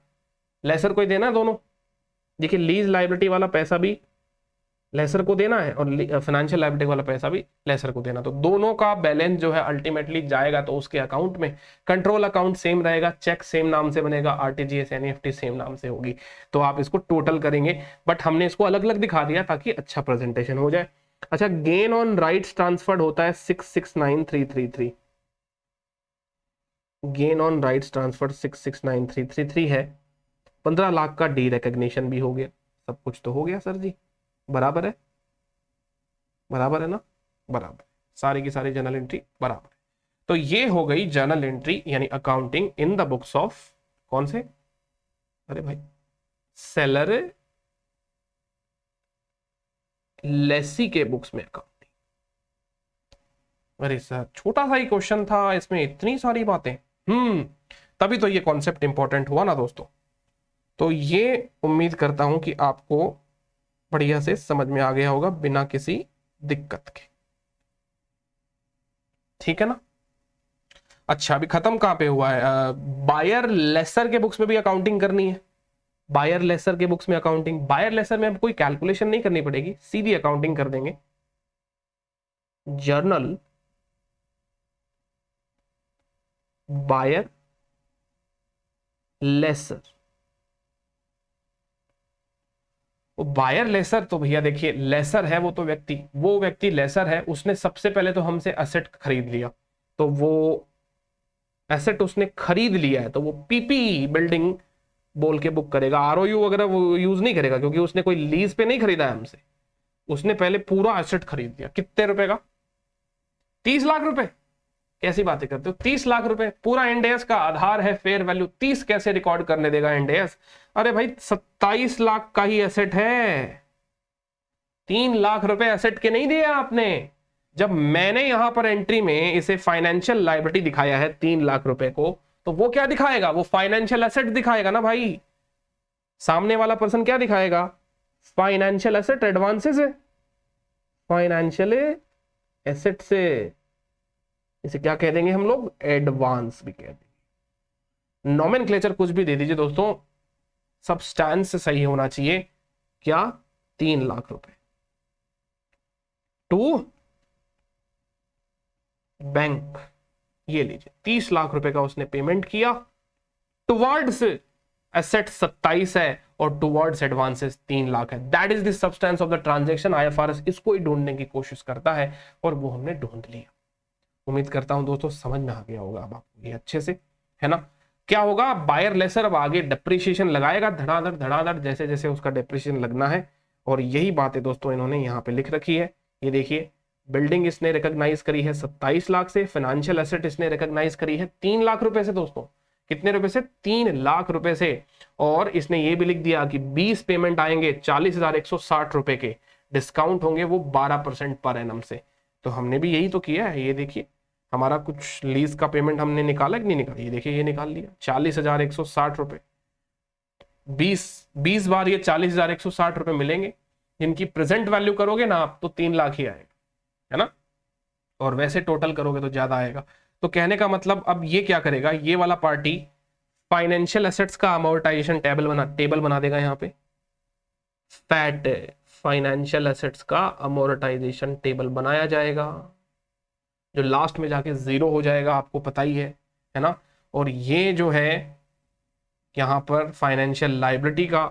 लेसर को ही देना है दोनों। देखिए, लीज लाइबिलिटी वाला पैसा भी लेसर को देना है और फाइनेंशियल लायबिलिटी वाला पैसा भी लेसर को देना, तो दोनों का बैलेंस जो है अल्टीमेटली जाएगा तो उसके अकाउंट में। कंट्रोल अकाउंट सेम रहेगा, चेक सेम नाम से बनेगा, RTGS NEFT सेम नाम से होगी, तो आप इसको टोटल करेंगे, बट हमने इसको अलग अलग दिखा दिया ताकि अच्छा प्रेजेंटेशन हो जाए। अच्छा, गेन ऑन राइट्स ट्रांसफर्ड होता है 669,333, गेन ऑन राइट्स ट्रांसफर्ड 669,333 है। 15 लाख का डी रिकॉग्निशन भी हो गया, सब कुछ तो हो गया सर जी, बराबर है, बराबर है ना, बराबर, सारी की सारी जर्नल एंट्री बराबर है। तो ये हो गई जर्नल एंट्री यानी accounting in the books of कौन से, अरे भाई, सेलर लेसी के बुक्स में अकाउंटिंग। अरे सर, छोटा सा ही क्वेश्चन था, इसमें इतनी सारी बातें, तभी तो ये कॉन्सेप्ट इंपॉर्टेंट हुआ ना दोस्तों। तो ये उम्मीद करता हूं कि आपको बढ़िया से समझ में आ गया होगा बिना किसी दिक्कत के, ठीक है ना। अच्छा, अभी खत्म कहां पे हुआ है, बायर लेसर के बुक्स में भी अकाउंटिंग करनी है। बायर लेसर के बुक्स में अकाउंटिंग, बायर लेसर में अब कोई कैलकुलेशन नहीं करनी पड़ेगी, सीधी अकाउंटिंग कर देंगे। जर्नल बायर लेसर, वो बायर लेसर तो भैया देखिए, लेसर है वो तो व्यक्ति, वो व्यक्ति लेसर है, उसने सबसे पहले तो हमसे असेट खरीद लिया, तो वो एसेट उसने खरीद लिया है तो वो पीपी बिल्डिंग बोल के बुक करेगा, आरओयू वगैरह वो यूज नहीं करेगा, क्योंकि उसने कोई लीज पे नहीं खरीदा है हमसे, उसने पहले पूरा एसेट खरीद लिया। कितने रुपए का? 30 लाख रुपए। कैसी बातें करते हो, 30 लाख रुपए पूरा। इंडेस का आधार है फेयर वैल्यू, 30 कैसे रिकॉर्ड करने देगा इंडेस? अरे भाई 27 लाख का ही एसेट है, 3 लाख रुपए एसेट के नहीं दिए आपने। जब मैंने यहां पर एंट्री में इसे फाइनेंशियल लायबिलिटी दिखाया है 3 लाख रुपए को, तो वो क्या दिखाएगा? वो फाइनेंशियल एसेट दिखाएगा ना भाई। सामने वाला पर्सन क्या दिखाएगा? फाइनेंशियल एसेट, एडवांसेस है, फाइनेंशियल एसेट से इसे क्या कह देंगे हम लोग? एडवांस भी कह देंगे। नॉमेनक्लेचर कुछ भी दे दीजिए दोस्तों, सब्सटेंस सही होना चाहिए। क्या? 3 लाख रुपए टू बैंक, ये लीजिए 30 लाख रुपए का उसने पेमेंट किया। टुवर्ड्स एसेट 27 है और टुवर्ड्स एडवांसेस 3 लाख है। That is the substance of the transaction. IFRS इसको ही ढूंढने की कोशिश करता है और वो हमने ढूंढ लिया। उम्मीद करता हूं दोस्तों समझ में आ गया होगा अब आपको ये अच्छे से, है ना। क्या होगा? बायर लेसर अब आगे डिप्रिसिएशन लगाएगा धड़ाधड़ धड़ाधड़, जैसे जैसे उसका डिप्रिसिएशन लगना है। और यही बात है दोस्तों इन्होंने यहाँ पे लिख रखी है। ये देखिए, बिल्डिंग इसने रिकॉग्नाइज करी है 27 लाख से, फाइनेंशियल एसेट इसने रिकॉग्नाइज करी है 3 लाख रुपए से दोस्तों। कितने रुपए से? 3 लाख रुपए से। और इसने ये भी लिख दिया कि 20 पेमेंट आएंगे 40,160 रुपए के, डिस्काउंट होंगे वो 12% पर एनम से। तो हमने भी यही तो किया है। ये देखिए हमारा कुछ लीज का पेमेंट हमने निकाला कि नहीं निकाला? ये देखिए ये निकाल लिया 40,160 रुपए। 20 बार ये 40,160 रुपए मिलेंगे, जिनकी प्रेजेंट वैल्यू करोगे ना आप तो 3 लाख ही आएगा, है ना। और वैसे टोटल करोगे तो ज्यादा आएगा। तो कहने का मतलब अब ये क्या करेगा, ये वाला पार्टी फाइनेंशियल एसेट्स का अमोर्टाइजेशन टेबल बना देगा यहाँ पे। फैट फाइनेंशियल एसेट्स का अमोर्टाइजेशन टेबल बनाया जाएगा, जो लास्ट में जाके 0 हो जाएगा, आपको पता ही है ना। और ये जो है यहाँ पर फाइनेंशियल लायबिलिटी का,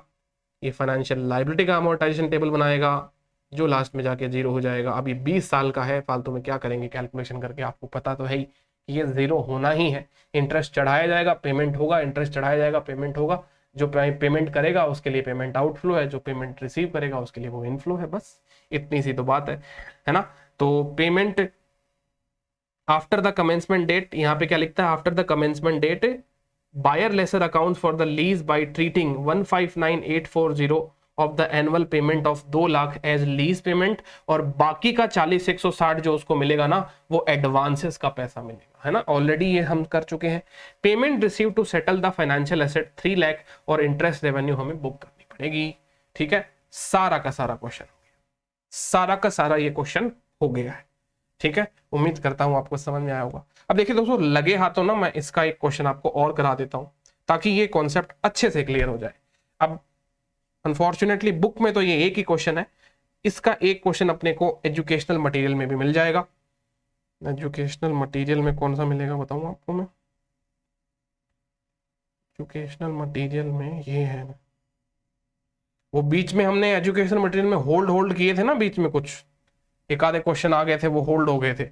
ये फाइनेंशियल लायबिलिटी का अमोर्टाइजेशन टेबल बनाएगा, जो लास्ट में जाके 0 हो जाएगा। अभी 20 साल का है, फालतू में क्या करेंगे कैलकुलेशन करके, आपको पता तो है ही कि ये 0 होना ही है। इंटरेस्ट चढ़ाया जाएगा, पेमेंट होगा, इंटरेस्ट चढ़ाया जाएगा, पेमेंट होगा। जो पेमेंट करेगा उसके लिए पेमेंट आउटफ्लो है, जो पेमेंट रिसीव करेगा उसके लिए वो इनफ्लो है। बस इतनी सी तो बात है ना। तो payment after the commencement date, यहाँ पे क्या लिखता है? After the commencement date buyer lessor account for the lease by treating 159,840 of the annual payment of 2 lakh as lease payment, और बाकी का 40,160 जो उसको मिलेगा ना वो एडवांसेस का पैसा मिलेगा, है ना। ऑलरेडी ये हम कर चुके हैं। Payment receive to settle the financial asset 3 lakh और इंटरेस्ट रेवेन्यू हमें बुक करनी पड़ेगी। ठीक है, सारा का सारा क्वेश्चन हो गया, सारा का सारा ये क्वेश्चन हो गया है। ठीक है, उम्मीद करता हूं आपको समझ में आया होगा। अब देखिए दोस्तों, लगे हाथों ना मैं इसका एक क्वेश्चन आपको और करा देता हूं ताकि ये कॉन्सेप्ट अच्छे से क्लियर हो जाए। अब अनफॉर्चुनेटली बुक में तो ये एक ही क्वेश्चन है, इसका एक क्वेश्चन अपने को एजुकेशनल मटेरियल में भी मिल जाएगा। एजुकेशनल मटेरियल में कौन सा मिलेगा बताऊं आपको मैं? एजुकेशनल मटेरियल में ये है, वो बीच में हमने एजुकेशनल मटेरियल में होल्ड किए थे ना, बीच में कुछ एक आधे क्वेश्चन आ गए थे, वो होल्ड हो गए थे,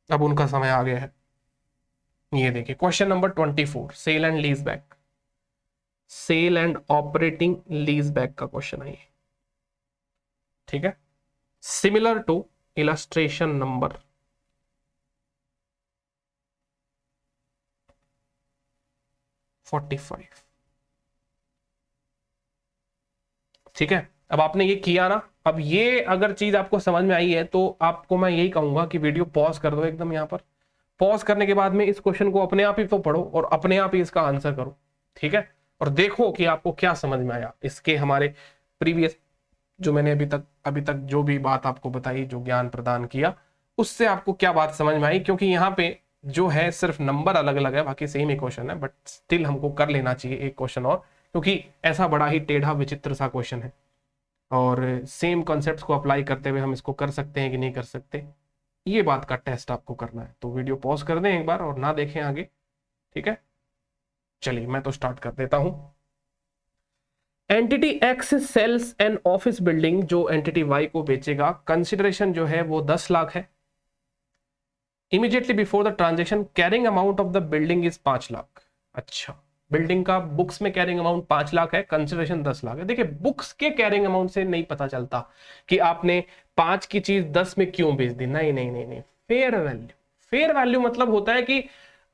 अब उनका समय आ गया है। ये देखिए question number 24, sale and lease back, sale and operating lease back का क्वेश्चन है ये। ठीक है, सिमिलर टू इलस्ट्रेशन नंबर 45। ठीक है, अब आपने ये किया ना, अब ये अगर चीज आपको समझ में आई है तो आपको मैं यही कहूंगा कि वीडियो पॉज कर दो एकदम। यहाँ पर पॉज करने के बाद में इस क्वेश्चन को अपने आप ही तो पढ़ो और अपने आप ही इसका आंसर करो। ठीक है, और देखो कि आपको क्या समझ में आया इसके हमारे प्रीवियस जो मैंने अभी तक जो भी बात आपको बताई, जो ज्ञान प्रदान किया, उससे आपको क्या बात समझ में आई। क्योंकि यहाँ पे जो है सिर्फ नंबर अलग अलग है, बाकी सेम ही क्वेश्चन है, बट स्टिल हमको कर लेना चाहिए एक क्वेश्चन और, क्योंकि ऐसा बड़ा ही टेढ़ा विचित्र सा क्वेश्चन है और सेम कॉन्सेप्ट्स को अप्लाई करते हुए हम इसको कर सकते हैं कि नहीं कर सकते, ये बात का टेस्ट आपको करना है। तो वीडियो पॉज कर दें एक बार और ना देखें आगे। ठीक है, चलिए मैं तो स्टार्ट कर देता हूं। Entity X sells an office building, जो एंटिटी वाई को बेचेगा, कंसिडरेशन जो है वो 10 लाख है। Immediately before the transaction carrying amount of the building is 5 lakh. अच्छा, बिल्डिंग का बुक्स में कैरिंग अमाउंट 5 लाख है, कंसिडरेशन 10 लाख है। देखिए बुक्स के कैरिंग अमाउंट से नहीं पता चलता कि आपने 5 की चीज 10 में क्यों बेच दी। नहीं नहीं नहीं नहीं, फेयर वैल्यू। फेयर वैल्यू मतलब होता है कि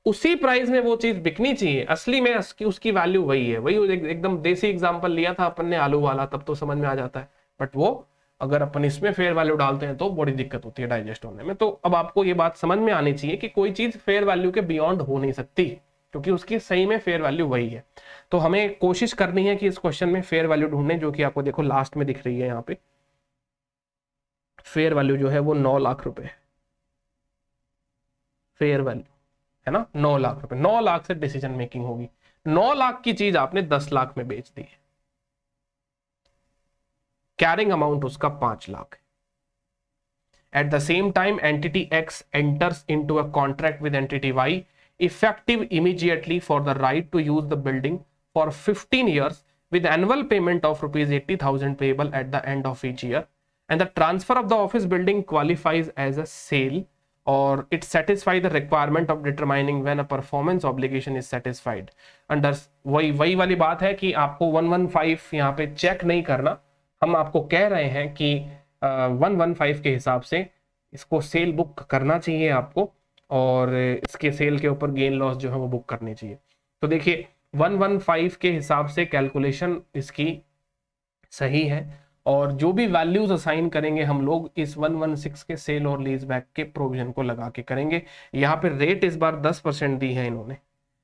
उसी प्राइस में वो चीज बिकनी चाहिए, असली में उसकी वैल्यू वही है। वही एकदम देसी एग्जांपल लिया था अपन ने आलू वाला, तब तो समझ में आ जाता है। बट वो अगर अपन इसमें फेयर वैल्यू डालते हैं तो बड़ी दिक्कत होती है डाइजेस्ट होने में। तो अब आपको ये बात समझ में आनी चाहिए कि कोई चीज फेयर वैल्यू के बियॉन्ड हो नहीं सकती, क्योंकि उसकी सही में फेयर वैल्यू वही है। तो हमें कोशिश करनी है कि इस क्वेश्चन में फेयर वैल्यू ढूंढने, जो कि आपको देखो लास्ट में दिख रही है यहाँ पे। फेयर वैल्यू जो है वो 9 लाख रुपए फेयर वैल्यू है ना, 9 लाख रुपए। 9 लाख से डिसीजन मेकिंग होगी। 9 लाख की चीज आपने 10 लाख में बेच दी है, कैरिंग अमाउंट उसका 5 लाख है। At the same time, entity X enters into a contract with entity Y, effective immediately for the right to use the building for 15 years with annual payment of rupees 80,000 payable at the end of each year. And the transfer of the office building qualifies as a sale, or it satisfies the requirement of determining when a performance obligation is satisfied. Under वही वाली बात है कि आपको 115 यहाँ पे चेक नहीं करना। हम आपको कह रहे हैं कि 115 के हिसाब से इसको सेल बुक करना चाहिए आपको, और इसके सेल के ऊपर गेन लॉस जो है वो बुक करनी चाहिए। तो देखिए 115 के हिसाब से कैलकुलेशन इसकी सही है, और जो भी वैल्यूज असाइन करेंगे हम लोग इस 116 के सेल और लीज बैक के प्रोविजन को लगा के करेंगे। यहाँ पे रेट इस बार 10% दी है इन्होंने,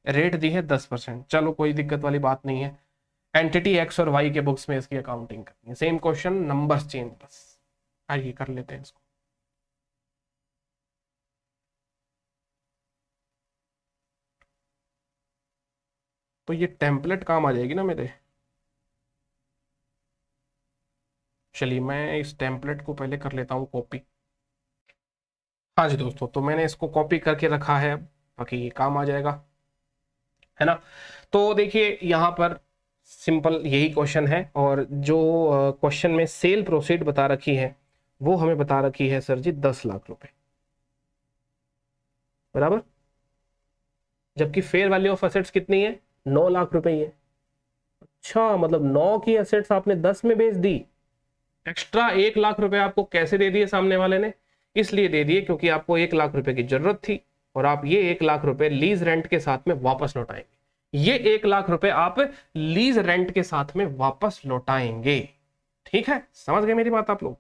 रेट दी है 10%। चलो कोई दिक्कत वाली बात नहीं है। एंटिटी एक्स और वाई के बुक्स में इसकी अकाउंटिंग करनी है, सेम क्वेश्चन, नंबर्स चेंज बस। आइए कर लेते हैं इसको। तो ये टेम्पलेट काम आ जाएगी ना मेरे। चलिए मैं इस टेम्पलेट को पहले कर लेता हूँ कॉपी। हाँ जी दोस्तों, तो मैंने इसको कॉपी करके रखा है, बाकी ये काम आ जाएगा, है ना। तो देखिए यहाँ पर सिंपल यही क्वेश्चन है, और जो क्वेश्चन में सेल प्रोसीड बता रखी है वो हमें बता रखी है सर जी 10 लाख रुपए, बराबर। जबकि फेयर वैल्यू ऑफ एसेट्स कितनी है, 9 लाख रुपए ही है। अच्छा, मतलब 9 की एसेट्स आपने 10 में बेच दी। एक्स्ट्रा 1 लाख रुपए आपको कैसे दे दिए सामने वाले ने, इसलिए दे दिए क्योंकि आपको 1 लाख रुपए की जरूरत थी, और आप ये 1 लाख रुपए लीज रेंट के साथ में वापस लौटाएंगे। ये 1 लाख रुपए आप लीज रेंट के साथ में वापस लौटाएंगे। ठीक है, समझ गए मेरी बात आप लोग।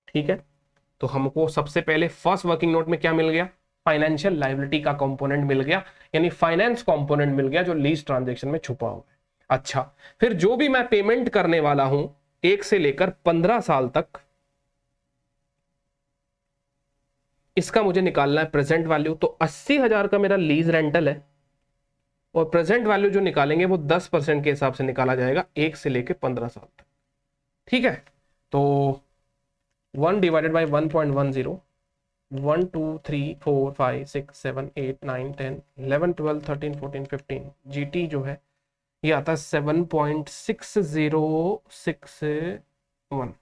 ठीक है, तो हमको सबसे पहले फर्स्ट वर्किंग नोट में क्या मिल गया, फाइनेंशियल लायबिलिटी का कंपोनेंट मिल गया, यानी फाइनेंस कंपोनेंट मिल गया जो लीज ट्रांजैक्शन में छुपा हुआ है। अच्छा, फिर जो भी मैं पेमेंट करने वाला हूं 1 से लेकर 15 साल तक, इसका मुझे निकालना है प्रेजेंट वैल्यू। तो 80,000 का मेरा लीज रेंटल है, और प्रेजेंट वैल्यू जो निकालेंगे वो 10% के हिसाब से निकाला जाएगा 1 से लेकर 15 साल तक। ठीक है, तो 1 डिवाइडेड बाई 1.10, 1 2 3 4 5 6 7 8 9 10 11 12 13 14 15, GT जो है ये आता है 7.6061,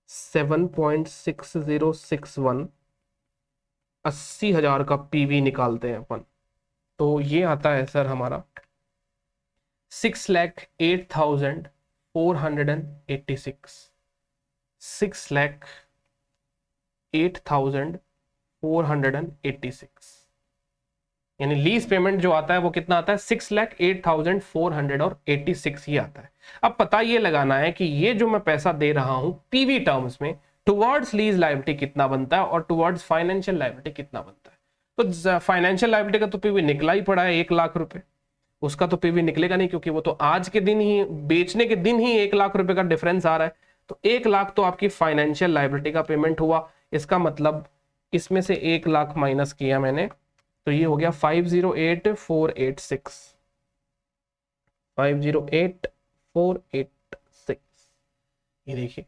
7.6061। 80,000 का PV निकालते हैं अपन, तो ये आता है सर हमारा 6,08,486, 6,08,486। यानी लीज पेमेंट जो आता है वो कितना आता है, 6,08,486 ही आता है। अब पता ये लगाना है कि ये जो मैं पैसा दे रहा हूं पीवी टर्म्स में, टुवर्ड्स लीज लायबिलिटी कितना बनता है और टुवर्ड्स फाइनेंशियल लायबिलिटी कितना बनता है। तो फाइनेंशियल लायबिलिटी का तो पीवी निकला ही पड़ा है 1 लाख रुपए, उसका तो पीवी निकलेगा नहीं, क्योंकि वो तो आज के दिन ही, बेचने के दिन ही 1 लाख रुपए का डिफरेंस आ रहा है। तो 1 लाख तो आपकी फाइनेंशियल लायबिलिटी का पेमेंट हुआ। इसका मतलब इसमें से 1 लाख माइनस किया मैंने, तो ये हो गया 508,486, 508,486। ये देखिए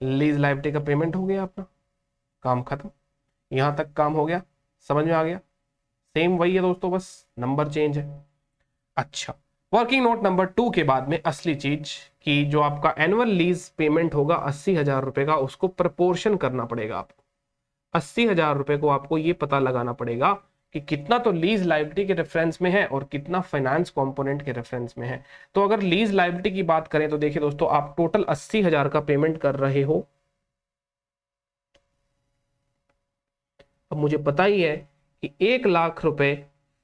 लीज लायबिलिटी का पेमेंट हो गया अपना, काम खत्म। यहां तक काम हो गया, समझ में आ गया। सेम वही है दोस्तों, बस नंबर चेंज है। अच्छा, वर्किंग नोट नंबर 2 के बाद में असली चीज कि जो आपका एनुअल लीज पेमेंट होगा 80,000 रुपए का, उसको प्रपोर्शन करना पड़ेगा आपको। 80,000 रुपए को आपको ये पता लगाना पड़ेगा कि कितना तो लीज लायबिलिटी के रेफरेंस में है और कितना फाइनेंस कंपोनेंट के रेफरेंस में है। तो अगर लीज लायबिलिटी की बात करें तो देखिए दोस्तों, आप टोटल 80,000 का पेमेंट कर रहे हो। अब मुझे पता ही है कि 1,00,000 रुपए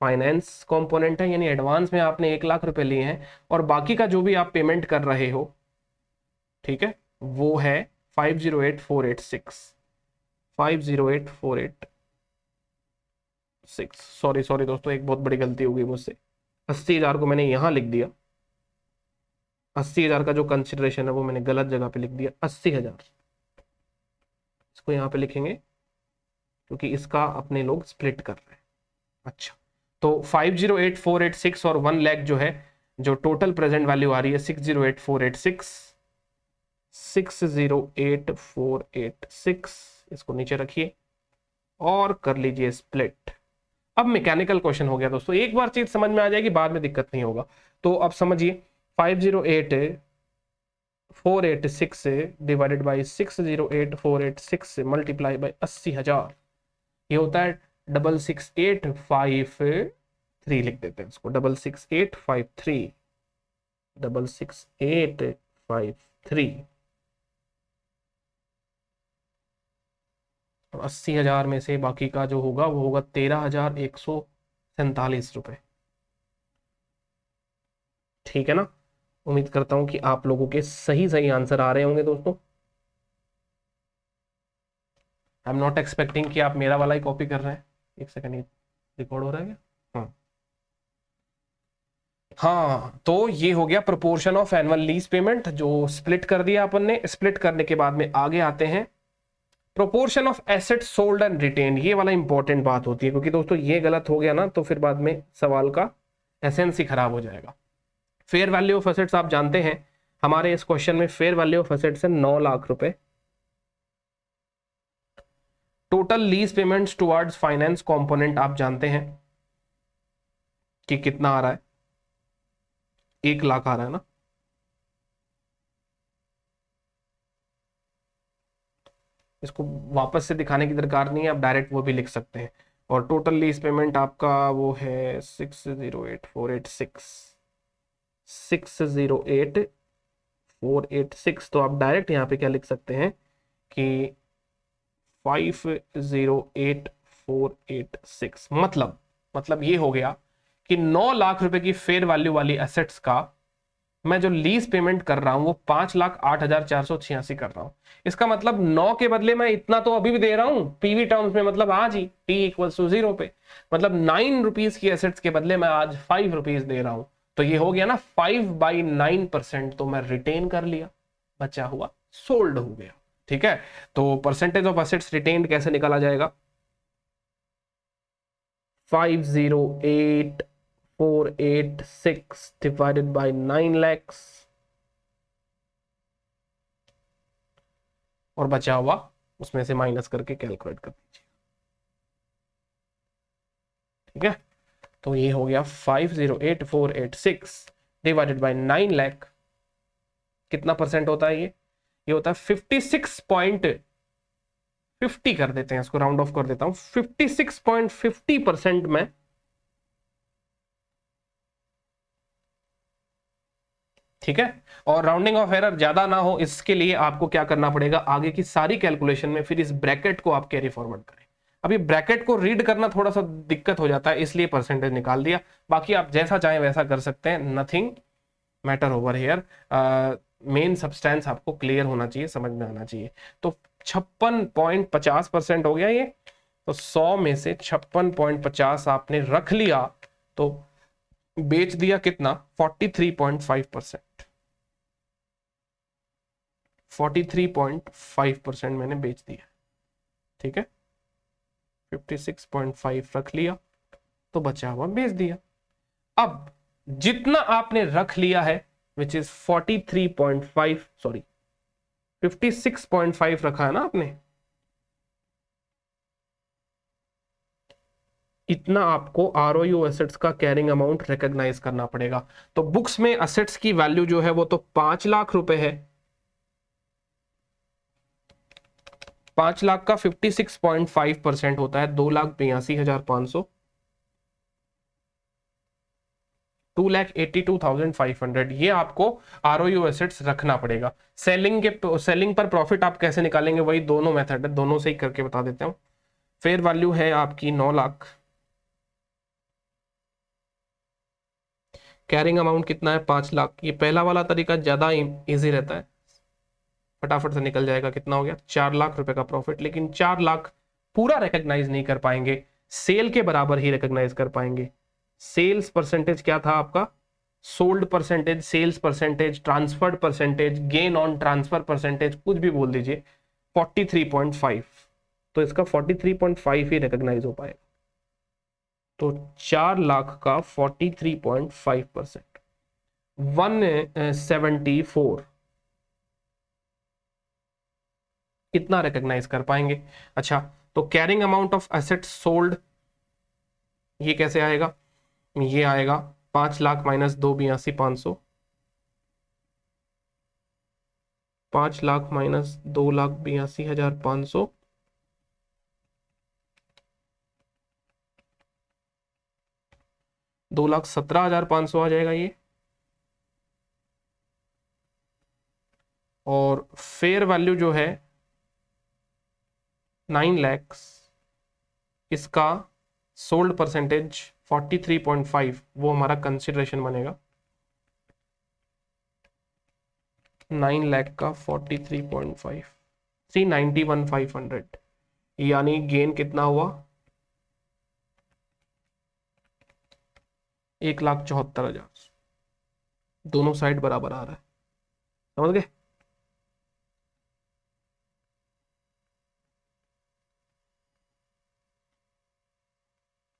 फाइनेंस कंपोनेंट है, यानी एडवांस में आपने 1,00,000 रुपए लिए हैं, और बाकी का जो भी आप पेमेंट कर रहे हो, ठीक है, वो है 508,486। 508,486, सॉरी सॉरी दोस्तों, एक बहुत बड़ी गलती हो गई मुझसे। 80,000 को मैंने यहां लिख दिया, 80,000 का जो कंसिडरेशन है वो मैंने गलत जगह पे लिख दिया। 80,000 इसको यहां पे लिखेंगे क्योंकि इसका अपने लोग स्प्लिट कर रहे हैं। अच्छा, तो 508,486 और 1,00,000 जो है, जो टोटल प्रेजेंट वैल्यू आ रही है 608,486, 608,486, इसको नीचे रखिए और कर लीजिए स्प्लिट। अब मैकेनिकल क्वेश्चन हो गया दोस्तों, एक बार चीज समझ में आ जाएगी, बाद में दिक्कत नहीं होगा। तो अब समझिए, 508,486 डिवाइडेड बाई 608,486 मल्टीप्लाई बाई 80,000, ये होता है 66853, लिख देते हैं इसको 66853, 66853। और 80,000 में से बाकी का जो होगा वो होगा 13,147 रुपए। ठीक है ना? उम्मीद करता हूं कि आप लोगों के सही सही आंसर आ रहे होंगे दोस्तों। आई एम नॉट एक्सपेक्टिंग कि आप मेरा वाला ही कॉपी कर रहे हैं। एक सेकंड, ये रिकॉर्ड हो रहा है क्या? हाँ हाँ, तो ये हो गया proportion of annual lease payment, जो स्प्लिट कर दिया अपन ने। स्प्लिट करने के बाद में आगे आते हैं proportion of asset sold and retain. ये वाला इंपॉर्टेंट बात होती है, क्योंकि दोस्तों ये गलत हो गया ना तो फिर बाद में सवाल का एसेंस ही खराब हो जाएगा। फेयर वैल्यू ऑफ एसेट्स आप जानते हैं, हमारे इस क्वेश्चन में फेयर वैल्यू ऑफ एसेट्स है 9,00,000 रुपए। Total lease payments towards finance component आप जानते हैं कि कितना आ रहा है, 1,00,000 आ रहा है ना। इसको वापस से दिखाने की दरकार नहीं है, आप डायरेक्ट वो भी लिख सकते हैं। और टोटल लीज पेमेंट आपका वो है 608,486, 608,486। तो आप डायरेक्ट यहाँ पे क्या लिख सकते हैं कि 508,486, मतलब ये हो गया कि 9,00,000 रुपए की फेयर वैल्यू वाली एसेट्स का मैं जो लीज पेमेंट कर रहा हूं वो 5,08,486 कर रहा हूं। इसका मतलब 9 के बदले मैं इतना तो अभी भी दे रहा हूं पीवी टर्म्स में, मतलब आज ही टी इक्वल्स टू 0 पे, मतलब 9 रुपीज की एसेट्स के बदले मैं आज 5 रुपीज दे रहा हूं। तो ये हो गया ना 5/9%, तो मैं रिटेन कर लिया, बचा हुआ सोल्ड हो गया। ठीक है, तो परसेंटेज ऑफ एसेट्स रिटेन्ड कैसे निकाला जाएगा? 508,486 divided by 9 lakhs और बचा हुआ उसमें से माइनस करके कैलकुलेट कर दीजिए। ठीक है, तो ये हो गया 508,486 डिवाइडेड बाय 9 लाख, कितना परसेंट होता है ये होता है 56.50 कर देते हैं, इसको राउंड ऑफ कर देता हूं, 56.50% में। ठीक है, और राउंडिंग ऑफ एरर ज्यादा ना हो इसके लिए आपको क्या करना पड़ेगा, आगे की सारी कैलकुलेशन में फिर इस ब्रैकेट को आप कैरी फॉरवर्ड करें। अभी ब्रैकेट को रीड करना थोड़ा सा दिक्कत हो जाता है, इसलिए परसेंटेज निकाल दिया। बाकी आप जैसा चाहें वैसा कर सकते हैं, nothing matter over here. Main substance आपको क्लियर होना चाहिए, समझ में आना चाहिए। तो 56.50% हो गया ये, तो 100 में से 56.50 आपने रख लिया, तो बेच दिया कितना, 43.5%। 43.5% मैंने बेच दिया। ठीक है, 56.5 रख लिया तो बचा हुआ बेच दिया। अब जितना आपने रख लिया है विच इज 43.5, सॉरी 56.5 रखा है ना आपने, इतना आपको आरओयू एसेट्स का कैरिंग अमाउंट रिकॉग्नाइज करना पड़ेगा। तो बुक्स में एसेट्स की वैल्यू जो है वो तो 5 लाख रुपए है। 5 लाख का 56.5% होता है 2,82,500, 2,82,500। ये आपको आरओयू एसेट्स रखना पड़ेगा। सेलिंग पर प्रॉफिट आप कैसे निकालेंगे, वही दोनों मेथड है, दोनों से ही करके बता देता हूं। फेयर वैल्यू है आपकी 9 लाख, कैरिंग अमाउंट कितना है 5 लाख। ये पहला वाला तरीका ज्यादा इजी रहता है, फटाफट से निकल जाएगा। कितना हो गया 4 लाख रुपए का प्रॉफिट, लेकिन 4 लाख पूरा रिकॉग्नाइज नहीं कर पाएंगे, सेल के बराबर ही रिकॉग्नाइज कर पाएंगे। सेल्स परसेंटेज क्या था आपका, sold percentage, sales percentage, transferred percentage, gain on transfer percentage, कुछ भी बोल दीजिए, 43.5। तो इसका 43.5 ही रिकॉग्नाइज हो पाएगा। तो 4 लाख का 43.5%, 174 कितना रिकॉग्नाइज कर पाएंगे। अच्छा, तो carrying amount of assets sold ये कैसे आएगा, ये आएगा 5 लाख माइनस 2,82,500, 5 लाख माइनस 2,82,500, 2,17,500 आ जाएगा ये। और फेयर वैल्यू जो है 9 लाख, इसका सोल्ड परसेंटेज 43.5, वो हमारा कंसिडरेशन बनेगा। 9 लाख का 43.5, 391,500, यानी गेन कितना हुआ 1,74,000। दोनों साइड बराबर आ रहा है, समझ गए।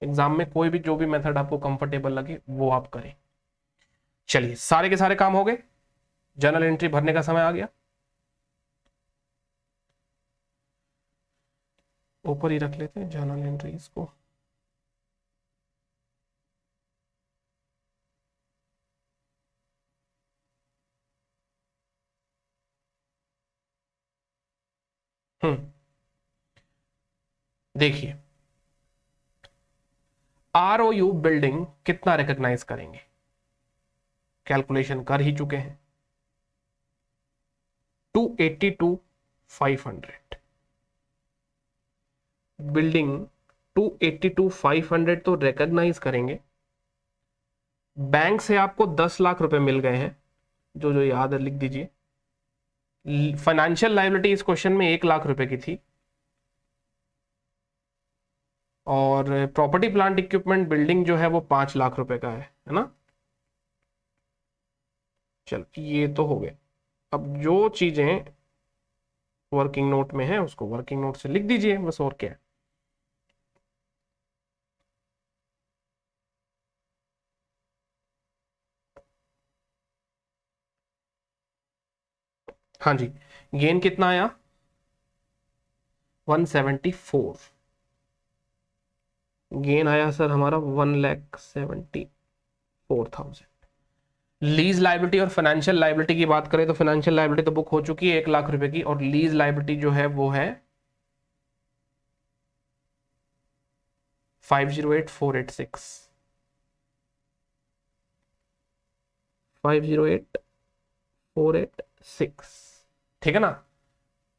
एग्जाम में कोई भी जो भी मेथड आपको कंफर्टेबल लगे वो आप करें। चलिए, सारे के सारे काम हो गए, जर्नल एंट्री भरने का समय आ गया। ऊपर ही रख लेते हैं जर्नल एंट्रीज को। देखिए, आरओयू बिल्डिंग कितना रिकॉग्नाइज करेंगे, कैलकुलेशन कर ही चुके हैं। 282,500 बिल्डिंग, 282,500 तो रिकॉग्नाइज करेंगे। बैंक से आपको 10 लाख रुपए मिल गए हैं, जो जो याद है लिख दीजिए। फाइनेंशियल लायबिलिटी इस क्वेश्चन में 1 लाख रुपए की थी, और प्रॉपर्टी प्लांट इक्विपमेंट बिल्डिंग जो है वो 5 लाख रुपए का है ना। चलो, ये तो हो गया। अब जो चीजें वर्किंग नोट में है उसको वर्किंग नोट से लिख दीजिए, बस, और क्या है। हाँ जी, गेन कितना आया 174, गेन आया सर हमारा 1,74,000। लीज लाइबिलिटी और फाइनेंशियल लाइबिलिटी की बात करें तो फाइनेंशियल लाइबिलिटी तो बुक हो चुकी है 1 लाख रुपए की, और लीज लाइबिलिटी जो है वो है 508,486, 508,486, ठीक है ना।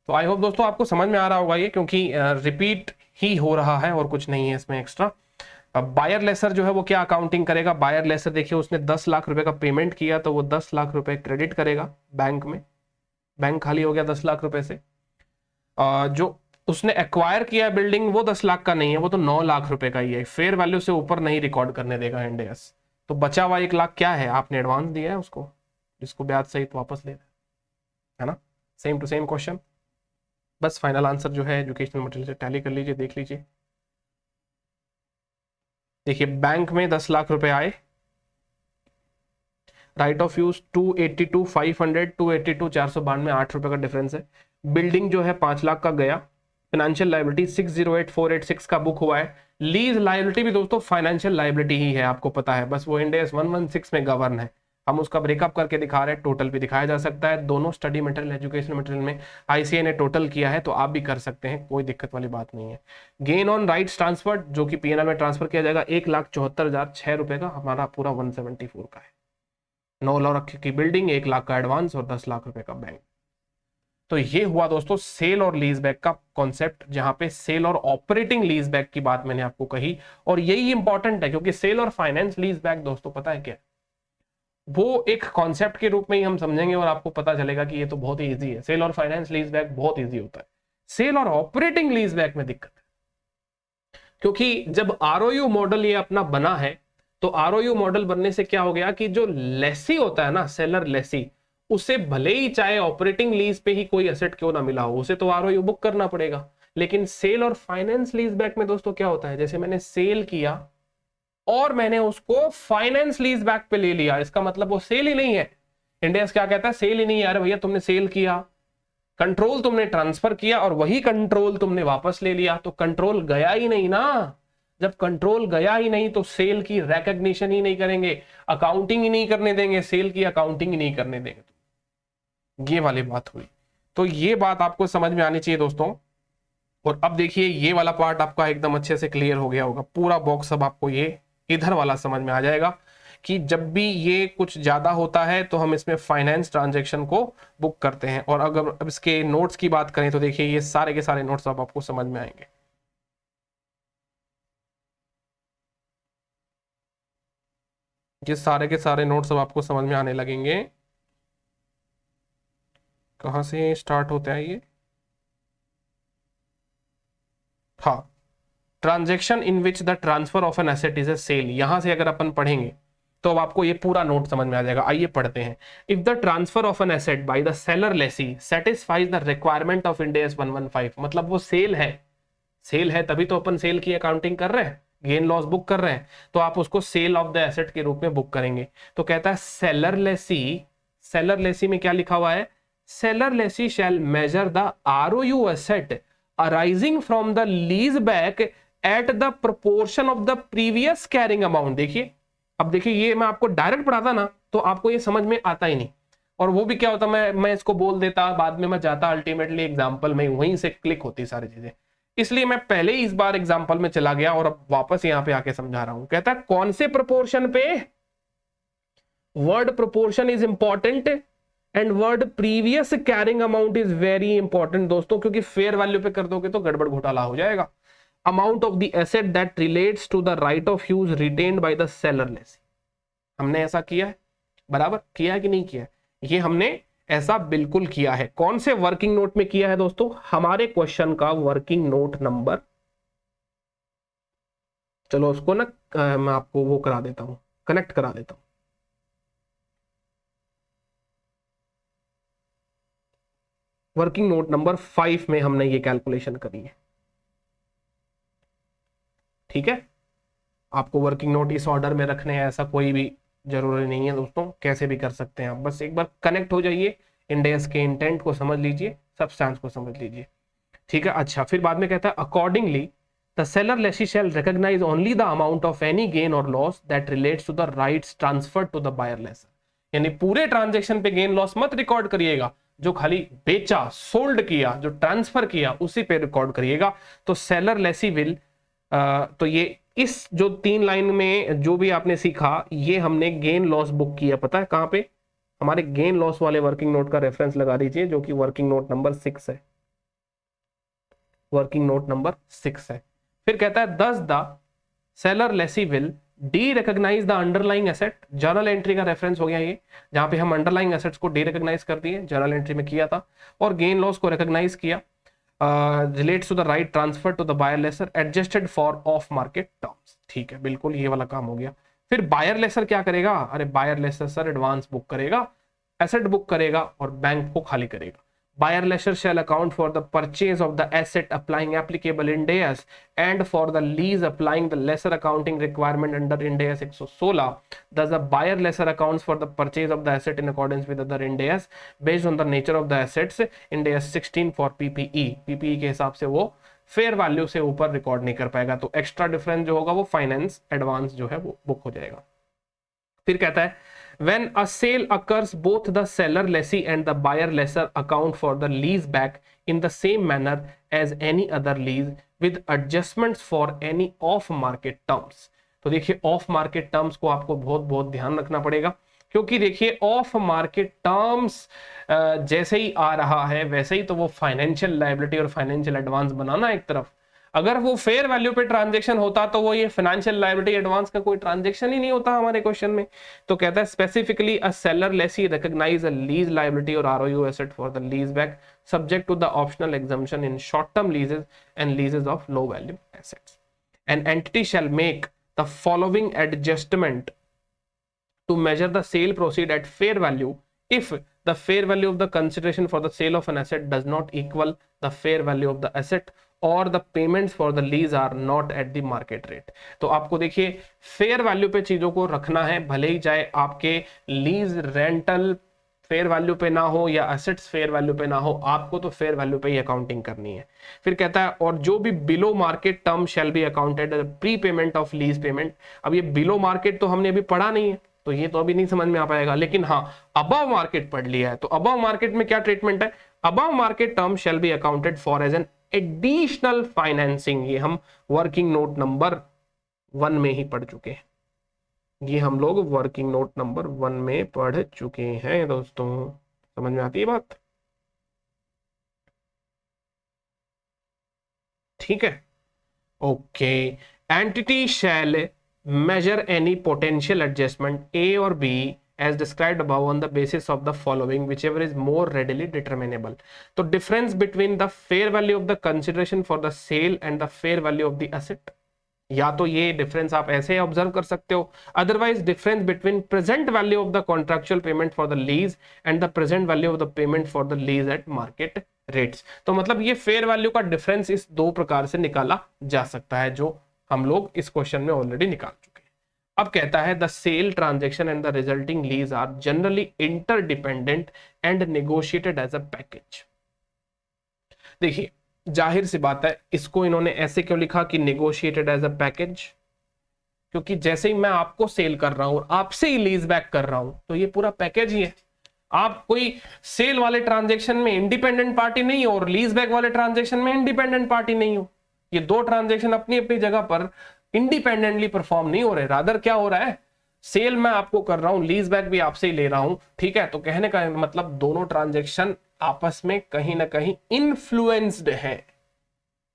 तो आई होप दोस्तों आपको समझ में आ रहा होगा ये, क्योंकि रिपीट ही हो रहा है और कुछ नहीं है इसमें एक्स्ट्रा। अब बायर लेसर जो है वो क्या अकाउंटिंग करेगा, बायर लेसर देखिए उसने 10 लाख रुपए का पेमेंट किया तो वो 10 लाख रुपए क्रेडिट करेगा बैंक में, बैंक खाली हो गया 10 लाख रुपए से। जो उसने एक्वायर किया बिल्डिंग वो 10 लाख का नहीं है, वो तो 9 लाख रुपए का ही है, फेयर वैल्यू से ऊपर नहीं रिकॉर्ड करने देगा इंड एस। तो बचा हुआ 1 लाख क्या है, आपने एडवांस दिया है उसको, जिसको ब्याज सहित वापस लेना है ना। सेम टू सेम क्वेश्चन, बस फाइनल आंसर जो है एजुकेशनल मटेरियल से टैली कर लीजिए, देख लीजिए। देखिए, बैंक में 10 लाख रुपए आए, राइट ऑफ यूज 282,500, 282,492, 8 रुपए का डिफरेंस है। बिल्डिंग जो है 5 लाख का गया, फाइनेंशियल लायबिलिटी 608486 का बुक हुआ है। लीज लायबिलिटी भी दोस्तों फाइनेंशियल लायबिलिटी ही है, आपको पता है, बस वो इंड AS 116 में गवर्न है। हम उसका ब्रेकअप करके दिखा रहे हैं, टोटल भी दिखाया जा सकता है, दोनों स्टडी मटेरियल एजुकेशन मटेरियल में ICAI ने टोटल किया है, तो आप भी कर सकते हैं, कोई दिक्कत वाली बात नहीं है। गेन ऑन राइट्स ट्रांसफर जो कि PNL में ट्रांसफर किया जाएगा 1,74,006 रुपए का, हमारा पूरा 174 का है। 9 लाख की बिल्डिंग, 1 लाख का एडवांस और 10 लाख रुपए का बैंक। तो ये हुआ दोस्तों सेल और लीज बैक का कॉन्सेप्ट, जहां पे सेल और ऑपरेटिंग लीज बैक की बात मैंने आपको कही, और यही इंपॉर्टेंट है क्योंकि सेल और फाइनेंस लीज बैक दोस्तों पता है क्या, वो एक कॉन्सेप्ट के रूप में ही हम समझेंगे और आपको पता चलेगा कि ये तो बहुत ही ईजी है। सेल और फाइनेंस लीज बैक बहुत ईजी होता है, सेल और ऑपरेटिंग लीज बैक में दिक्कत है, क्योंकि जब ROU मॉडल ये अपना बना है, तो ROU मॉडल बनने से क्या हो गया कि जो लेसी होता है ना, सेलर लेसी, उसे भले ही चाहे ऑपरेटिंग लीज पे ही कोई एसेट क्यों ना मिला हो, उसे तो ROU बुक करना पड़ेगा। लेकिन सेल और फाइनेंस लीज बैक में दोस्तों क्या होता है, जैसे मैंने सेल किया और मैंने उसको फाइनेंस लीज बैक पे ले लिया, इसका मतलब वो सेल ही नहीं है। इंड AS क्या कहता है, सेल ही नहीं है। अरे भैया तुमने सेल किया, कंट्रोल तुमने ट्रांसफर किया और वही कंट्रोल तुमने वापस ले लिया, तो कंट्रोल गया ही नहीं ना। जब कंट्रोल गया ही नहीं तो सेल की रिकॉग्निशन ही नहीं करेंगे, अकाउंटिंग ही नहीं करने देंगे, सेल की अकाउंटिंग ही नहीं करने देंगे। ये वाली बात हुई, तो ये बात आपको समझ में आनी चाहिए दोस्तों। और अब देखिए ये वाला पार्ट आपका एकदम अच्छे से क्लियर हो गया होगा, पूरा बॉक्स अब आपको ये इधर वाला समझ में आ जाएगा कि जब भी ये कुछ ज्यादा होता है तो हम इसमें फाइनेंस ट्रांजैक्शन को बुक करते हैं। और अगर अब इसके नोट्स की बात करें तो देखिए ये सारे के सारे नोट्स अब आपको समझ में आएंगे। ये सारे के सारे नोट्स अब आपको समझ में आने लगेंगे। कहां से स्टार्ट होता है ये, हाँ, transaction in which the transfer of an asset is a sale, यहां से अगर अपन पढ़ेंगे तो अब आपको ये पूरा नोट समझ में आ जाएगा। आइए पढ़ते हैं। If the transfer of an asset by the seller lessee satisfies the requirement of Ind AS 115, मतलब वो सेल है, सेल है तभी तो अपन सेल की अकाउंटिंग कर रहे हैं, गेन लॉस बुक कर रहे हैं, तो आप उसको सेल ऑफ द एसेट के रूप में बुक करेंगे। तो कहता है सेलर लेसी में क्या लिखा हुआ है, seller lessee shall measure the ROU asset arising from the lease back at the proportion of the previous carrying amount. देखिए अब देखिए ये मैं आपको डायरेक्ट पढ़ाता ना तो आपको ये समझ में आता ही नहीं, और वो भी क्या होता, मैं इसको बोल देता, बाद में मैं जाता अल्टीमेटली एग्जाम्पल में, वहीं से क्लिक होती सारी चीजें, इसलिए मैं पहले ही इस बार एग्जाम्पल में चला गया और अब वापस यहां पे आके समझा रहा हूं। कहता है कौन से प्रोपोर्शन पे, word proportion is important and word previous carrying amount is very important दोस्तों, क्योंकि फेयर वैल्यू पे कर दोगे तो गड़बड़ घोटाला हो जाएगा। Amount of the asset that relates to the right of use retained by the seller lessee, हमने ऐसा किया है, बराबर किया है कि नहीं किया है, ये हमने ऐसा बिल्कुल किया है। कौन से वर्किंग नोट में किया है दोस्तों, हमारे क्वेश्चन का वर्किंग नोट नंबर, चलो उसको ना मैं आपको वो करा देता हूं, कनेक्ट करा देता हूं। वर्किंग नोट नंबर 5 में हमने ये कैलकुलेशन करी है, ठीक है। आपको वर्किंग नोट इस ऑर्डर में रखने हैं ऐसा कोई भी जरूरी नहीं है दोस्तों, कैसे भी कर सकते हैं आप, बस एक बार कनेक्ट हो जाइए, इंड AS के इंटेंट को समझ लीजिए, सब्सटेंस को समझ लीजिए, ठीक है। अच्छा, फिर बाद में कहता है accordingly the seller lessee shall recognise only the amount of any gain और loss that relates to the rights transfer to the buyer lessor, यानी पूरे ट्रांजेक्शन पे गेन लॉस मत रिकॉर्ड करिएगा, जो खाली बेचा, सोल्ड किया, जो ट्रांसफर किया उसी पे रिकॉर्ड करिएगा। तो सेलर लेसी विल, तो ये इस जो 3 लाइन में जो भी आपने सीखा, ये हमने गेन लॉस बुक किया, पता है कहां पे, हमारे गेन लॉस वाले वर्किंग नोट का रेफरेंस लगा दीजिए, जो कि वर्किंग नोट नंबर 6 है, वर्किंग नोट नंबर 6 है। फिर कहता है thus the seller lessee will derecognise the underlying asset, journal entry का रेफरेंस हो गया ये, जहां पे हम अंडरलाइंग एसेट्स को डी रिकॉग्नाइज कर दिए, जर्नल एंट्री में किया था, और गेन लॉस को रिकॉग्नाइज किया, relates to the right transfer to the buyer lessor adjusted for off market terms, ठीक है, बिल्कुल ये वाला काम हो गया। फिर बायर लेसर क्या करेगा, अरे buyer lessor sir advance book करेगा, एसेट बुक करेगा और बैंक को खाली करेगा। Buyer lessor shall account for the purchase of the asset applying applicable Ind AS and for the lease applying the lesser accounting requirement under Ind AS 116. Thus, the buyer lessor accounts for the purchase of the asset in accordance with other Ind AS based on the nature of the assets Ind AS 16 for PPE. PPE के हिसाब से वो फेयर वैल्यू से ऊपर रिकॉर्ड नहीं कर पाएगा, तो एक्स्ट्रा डिफरेंस जो होगा वो फाइनेंस एडवांस जो है वो बुक हो जाएगा। फिर कहता है when a sale occurs both the seller lessee and the buyer lessor account for the lease back in the same manner as any other lease with adjustments for any off market terms। तो देखिए ऑफ मार्केट टर्म्स को आपको बहुत बहुत ध्यान रखना पड़ेगा, क्योंकि देखिए ऑफ मार्केट टर्म्स जैसे ही आ रहा है वैसे ही तो वो फाइनेंशियल लायबिलिटी और फाइनेंशियल एडवांस बनाना एक तरफ। अगर वो फेयर वैल्यू पे ट्रांजैक्शन होता तो वो ये फाइनेंशियल लायबिलिटी एडवांस का कोई ट्रांजैक्शन ही नहीं होता हमारे क्वेश्चन में। तो कहता है specifically a seller lessee recognise a lease liability और ROU asset for the lease back subject to the optional exemption in short term leases and leases of low value assets. An entity shall make the following adjustment to measure the sale proceed at fair value if the fair value of the consideration for the sale of an asset does not equal the fair value of the asset or the payments for the lease are not at the market rate। तो आपको देखिए फेयर वैल्यू पे चीजों को रखना है, भले ही चाहे आपके लीज रेंटल फेयर वैल्यू पे ना हो या एसेट्स फेयर वैल्यू पे ना हो, आपको तो फेयर वैल्यू पे ही अकाउंटिंग करनी है। फिर कहता है और जो भी below market term shall be accounted pre payment of lease payment. अब ये बिलो मार्केट तो हमने अभी पढ़ा नहीं है, तो ये तो अभी नहीं समझ में आ पाएगा, लेकिन हाँ अबव मार्केट पढ़ लिया है। तो अबव मार्केट में क्या ट्रीटमेंट है, above market term shall be accounted for as an additional financing. ये हम वर्किंग नोट नंबर 1 में ही पढ़ चुके हैं, ये हम लोग वर्किंग नोट नंबर 1 में पढ़ चुके हैं दोस्तों। समझ में आती है बात? ठीक है, okay. Entity shell measure any potential adjustment A or B as described above on the basis of the following whichever is more readily determinable। तो difference between the fair value of the consideration for the sale and the fair value of the asset, या तो ये डिफरेंस आप ऐसे ऑब्जर्व कर सकते हो, otherwise difference between present value of the contractual payment for the lease and the present value of the payment for the lease eight market rates. तो मतलब ये फेयर वैल्यू का डिफरेंस इस दो प्रकार से निकाला जा सकता है, जो हम लोग इस क्वेश्चन में ऑलरेडी निकाल चुके हैं। अब कहता है the sale transaction and the resulting lease are generally interdependent and negotiated as a package. देखिए जाहिर सी बात है, इसको इन्होंने ऐसे क्यों लिखा कि नेगोशिएटेड एज अ पैकेज, क्योंकि जैसे ही मैं आपको सेल कर रहा हूं और आपसे ही लीज बैक कर रहा हूं तो ये पूरा पैकेज ही है। आप कोई सेल वाले ट्रांजेक्शन में इंडिपेंडेंट पार्टी नहीं हो और लीज बैक वाले ट्रांजेक्शन में इंडिपेंडेंट पार्टी नहीं हो। ये दो ट्रांजेक्शन अपनी अपनी जगह पर इंडिपेंडेंटली परफॉर्म नहीं हो रहे, रादर क्या हो रहा है, सेल मैं आपको कर रहा हूं, लीज बैक भी आपसे ही ले रहा हूं, ठीक है। तो कहने का मतलब दोनों ट्रांजेक्शन आपस में कहीं ना कहीं इन्फ्लुएंस्ड है,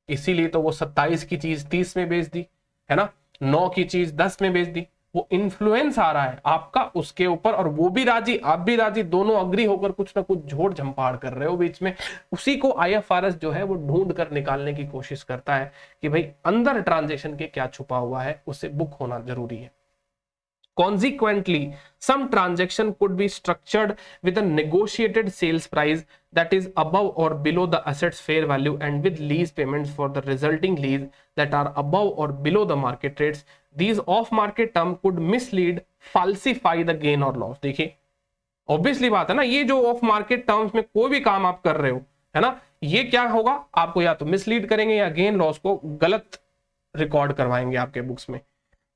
इसीलिए तो वो 27 की चीज 30 में बेच दी है ना, 9 की चीज 10 में बेच दी। वो इन्फ्लुएंस आ रहा है आपका उसके ऊपर, और वो भी राजी आप भी राजी, दोनों अग्री होकर कुछ ना कुछ झोड़ झंपाड़ कर रहे हो बीच में। उसी को आईएफआरएस जो है वो ढूंढ कर निकालने की कोशिश करता है कि भाई अंदर ट्रांजेक्शन के क्या छुपा हुआ है, उससे बुक होना जरूरी है। Consequently, some transaction could be structured with a negotiated sales price that is above or below the asset's fair value and with lease payments for the resulting lease that are above or below the market rates. These off-market terms could mislead, falsify the gain or loss। देखिए ऑब्वियसली बात है ना, ये जो ऑफ मार्केट टर्म्स में कोई भी काम आप कर रहे हो है ना, ये क्या होगा, आपको या तो मिसलीड करेंगे या गेन लॉस को गलत रिकॉर्ड करवाएंगे आपके बुक्स में।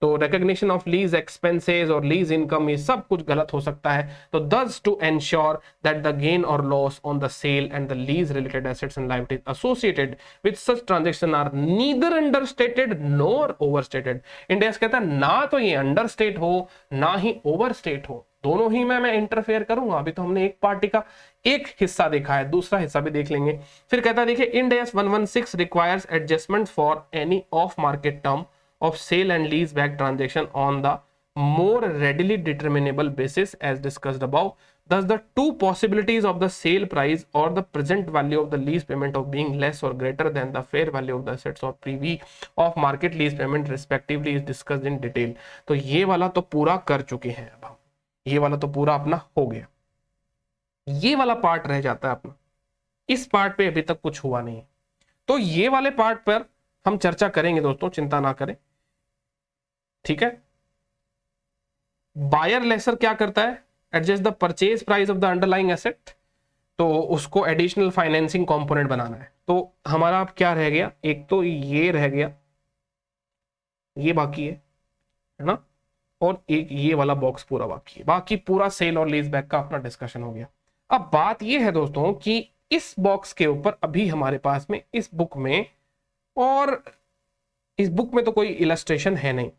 तो रिकॉग्निशन ऑफ लीज एक्सपेंसेस और लीज इनकम ये सब कुछ गलत हो सकता है। तो thus to ensure that the gain or loss on the sale and the lease related assets and liabilities associated with such transaction are neither understated nor overstated। Index कहता है ना तो ये अंडरस्टेट हो ना ही ओवरस्टेट हो, दोनों ही में मैं इंटरफेयर करूंगा। अभी तो हमने एक पार्टी का एक हिस्सा देखा है, दूसरा हिस्सा भी देख लेंगे। फिर कहता है देखिए Ind AS 116 requires adjustment for any off market term of sale and lease back transaction on the more readily determinable basis as discussed above. Thus the two possibilities of the sale price or the present value of the lease payment of being less or greater than the fair value of the assets or PV of market lease payment respectively is discussed in detail। तो ये वाला तो पूरा कर चुके हैं, अब हम ये वाला तो पूरा अपना हो गया, ये वाला पार्ट रह जाता है अपना, इस पार्ट पे अभी तक कुछ हुआ नहीं। तो ये वाले पार्ट पर हम चर्चा करेंगे दोस्तों, चिंता ना करें, ठीक है। बायर लेसर क्या करता है, adjust the purchase price of the underlying asset, तो उसको एडिशनल फाइनेंसिंग कंपोनेंट बनाना है। तो हमारा अब क्या रह गया, एक तो ये रह गया, ये बाकी है ना, और एक ये वाला बॉक्स पूरा बाकी है। बाकी पूरा सेल और लीज बैक का अपना डिस्कशन हो गया। अब बात ये है दोस्तों कि इस बॉक्स के ऊपर अभी हमारे पास में इस बुक में, और इस बुक में तो कोई इलस्ट्रेशन है नहीं,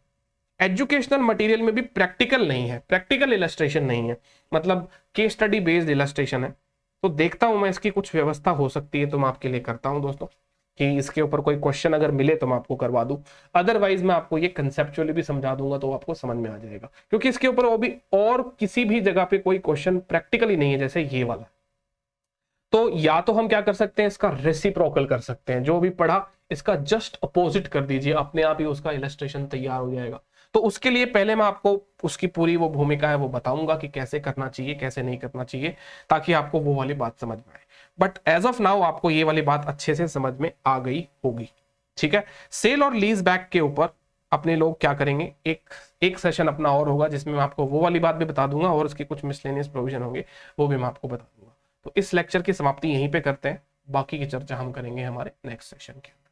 एजुकेशनल मटेरियल में भी प्रैक्टिकल नहीं है, प्रैक्टिकल इलस्ट्रेशन नहीं है, मतलब केस स्टडी बेस्ड इलस्ट्रेशन है। तो देखता हूं मैं इसकी कुछ व्यवस्था हो सकती है तो मैं आपके लिए करता हूं दोस्तों, कि इसके ऊपर कोई क्वेश्चन अगर मिले तो मैं आपको करवा दूं। अदरवाइज मैं आपको ये कंसेप्चुअली भी समझा दूंगा तो आपको समझ में आ जाएगा, क्योंकि इसके ऊपर वो भी और किसी भी जगह पे कोई क्वेश्चन प्रैक्टिकली नहीं है जैसे ये वाला। तो या तो हम क्या कर सकते हैं, इसका रेसिप्रोकल कर सकते हैं, जो भी पढ़ा इसका जस्ट अपोजिट कर दीजिए, अपने आप ही उसका इलस्ट्रेशन तैयार हो जाएगा। तो उसके लिए पहले मैं आपको उसकी पूरी वो भूमिका है वो बताऊंगा कि कैसे करना चाहिए कैसे नहीं करना चाहिए, ताकि आपको वो वाली बात समझ में आए। बट एज ऑफ नाउ आपको ये वाली बात अच्छे से समझ में आ गई होगी, ठीक है। सेल और लीज बैक के ऊपर अपने लोग क्या करेंगे, एक सेशन अपना और होगा जिसमें मैं आपको वो वाली बात भी बता दूंगा और उसके कुछ मिसलेनियस प्रोविजन होंगे वो भी मैं आपको बता दूंगा। तो इस लेक्चर की समाप्ति यहीं पे करते हैं, बाकी की चर्चा हम करेंगे हमारे नेक्स्ट सेशन के।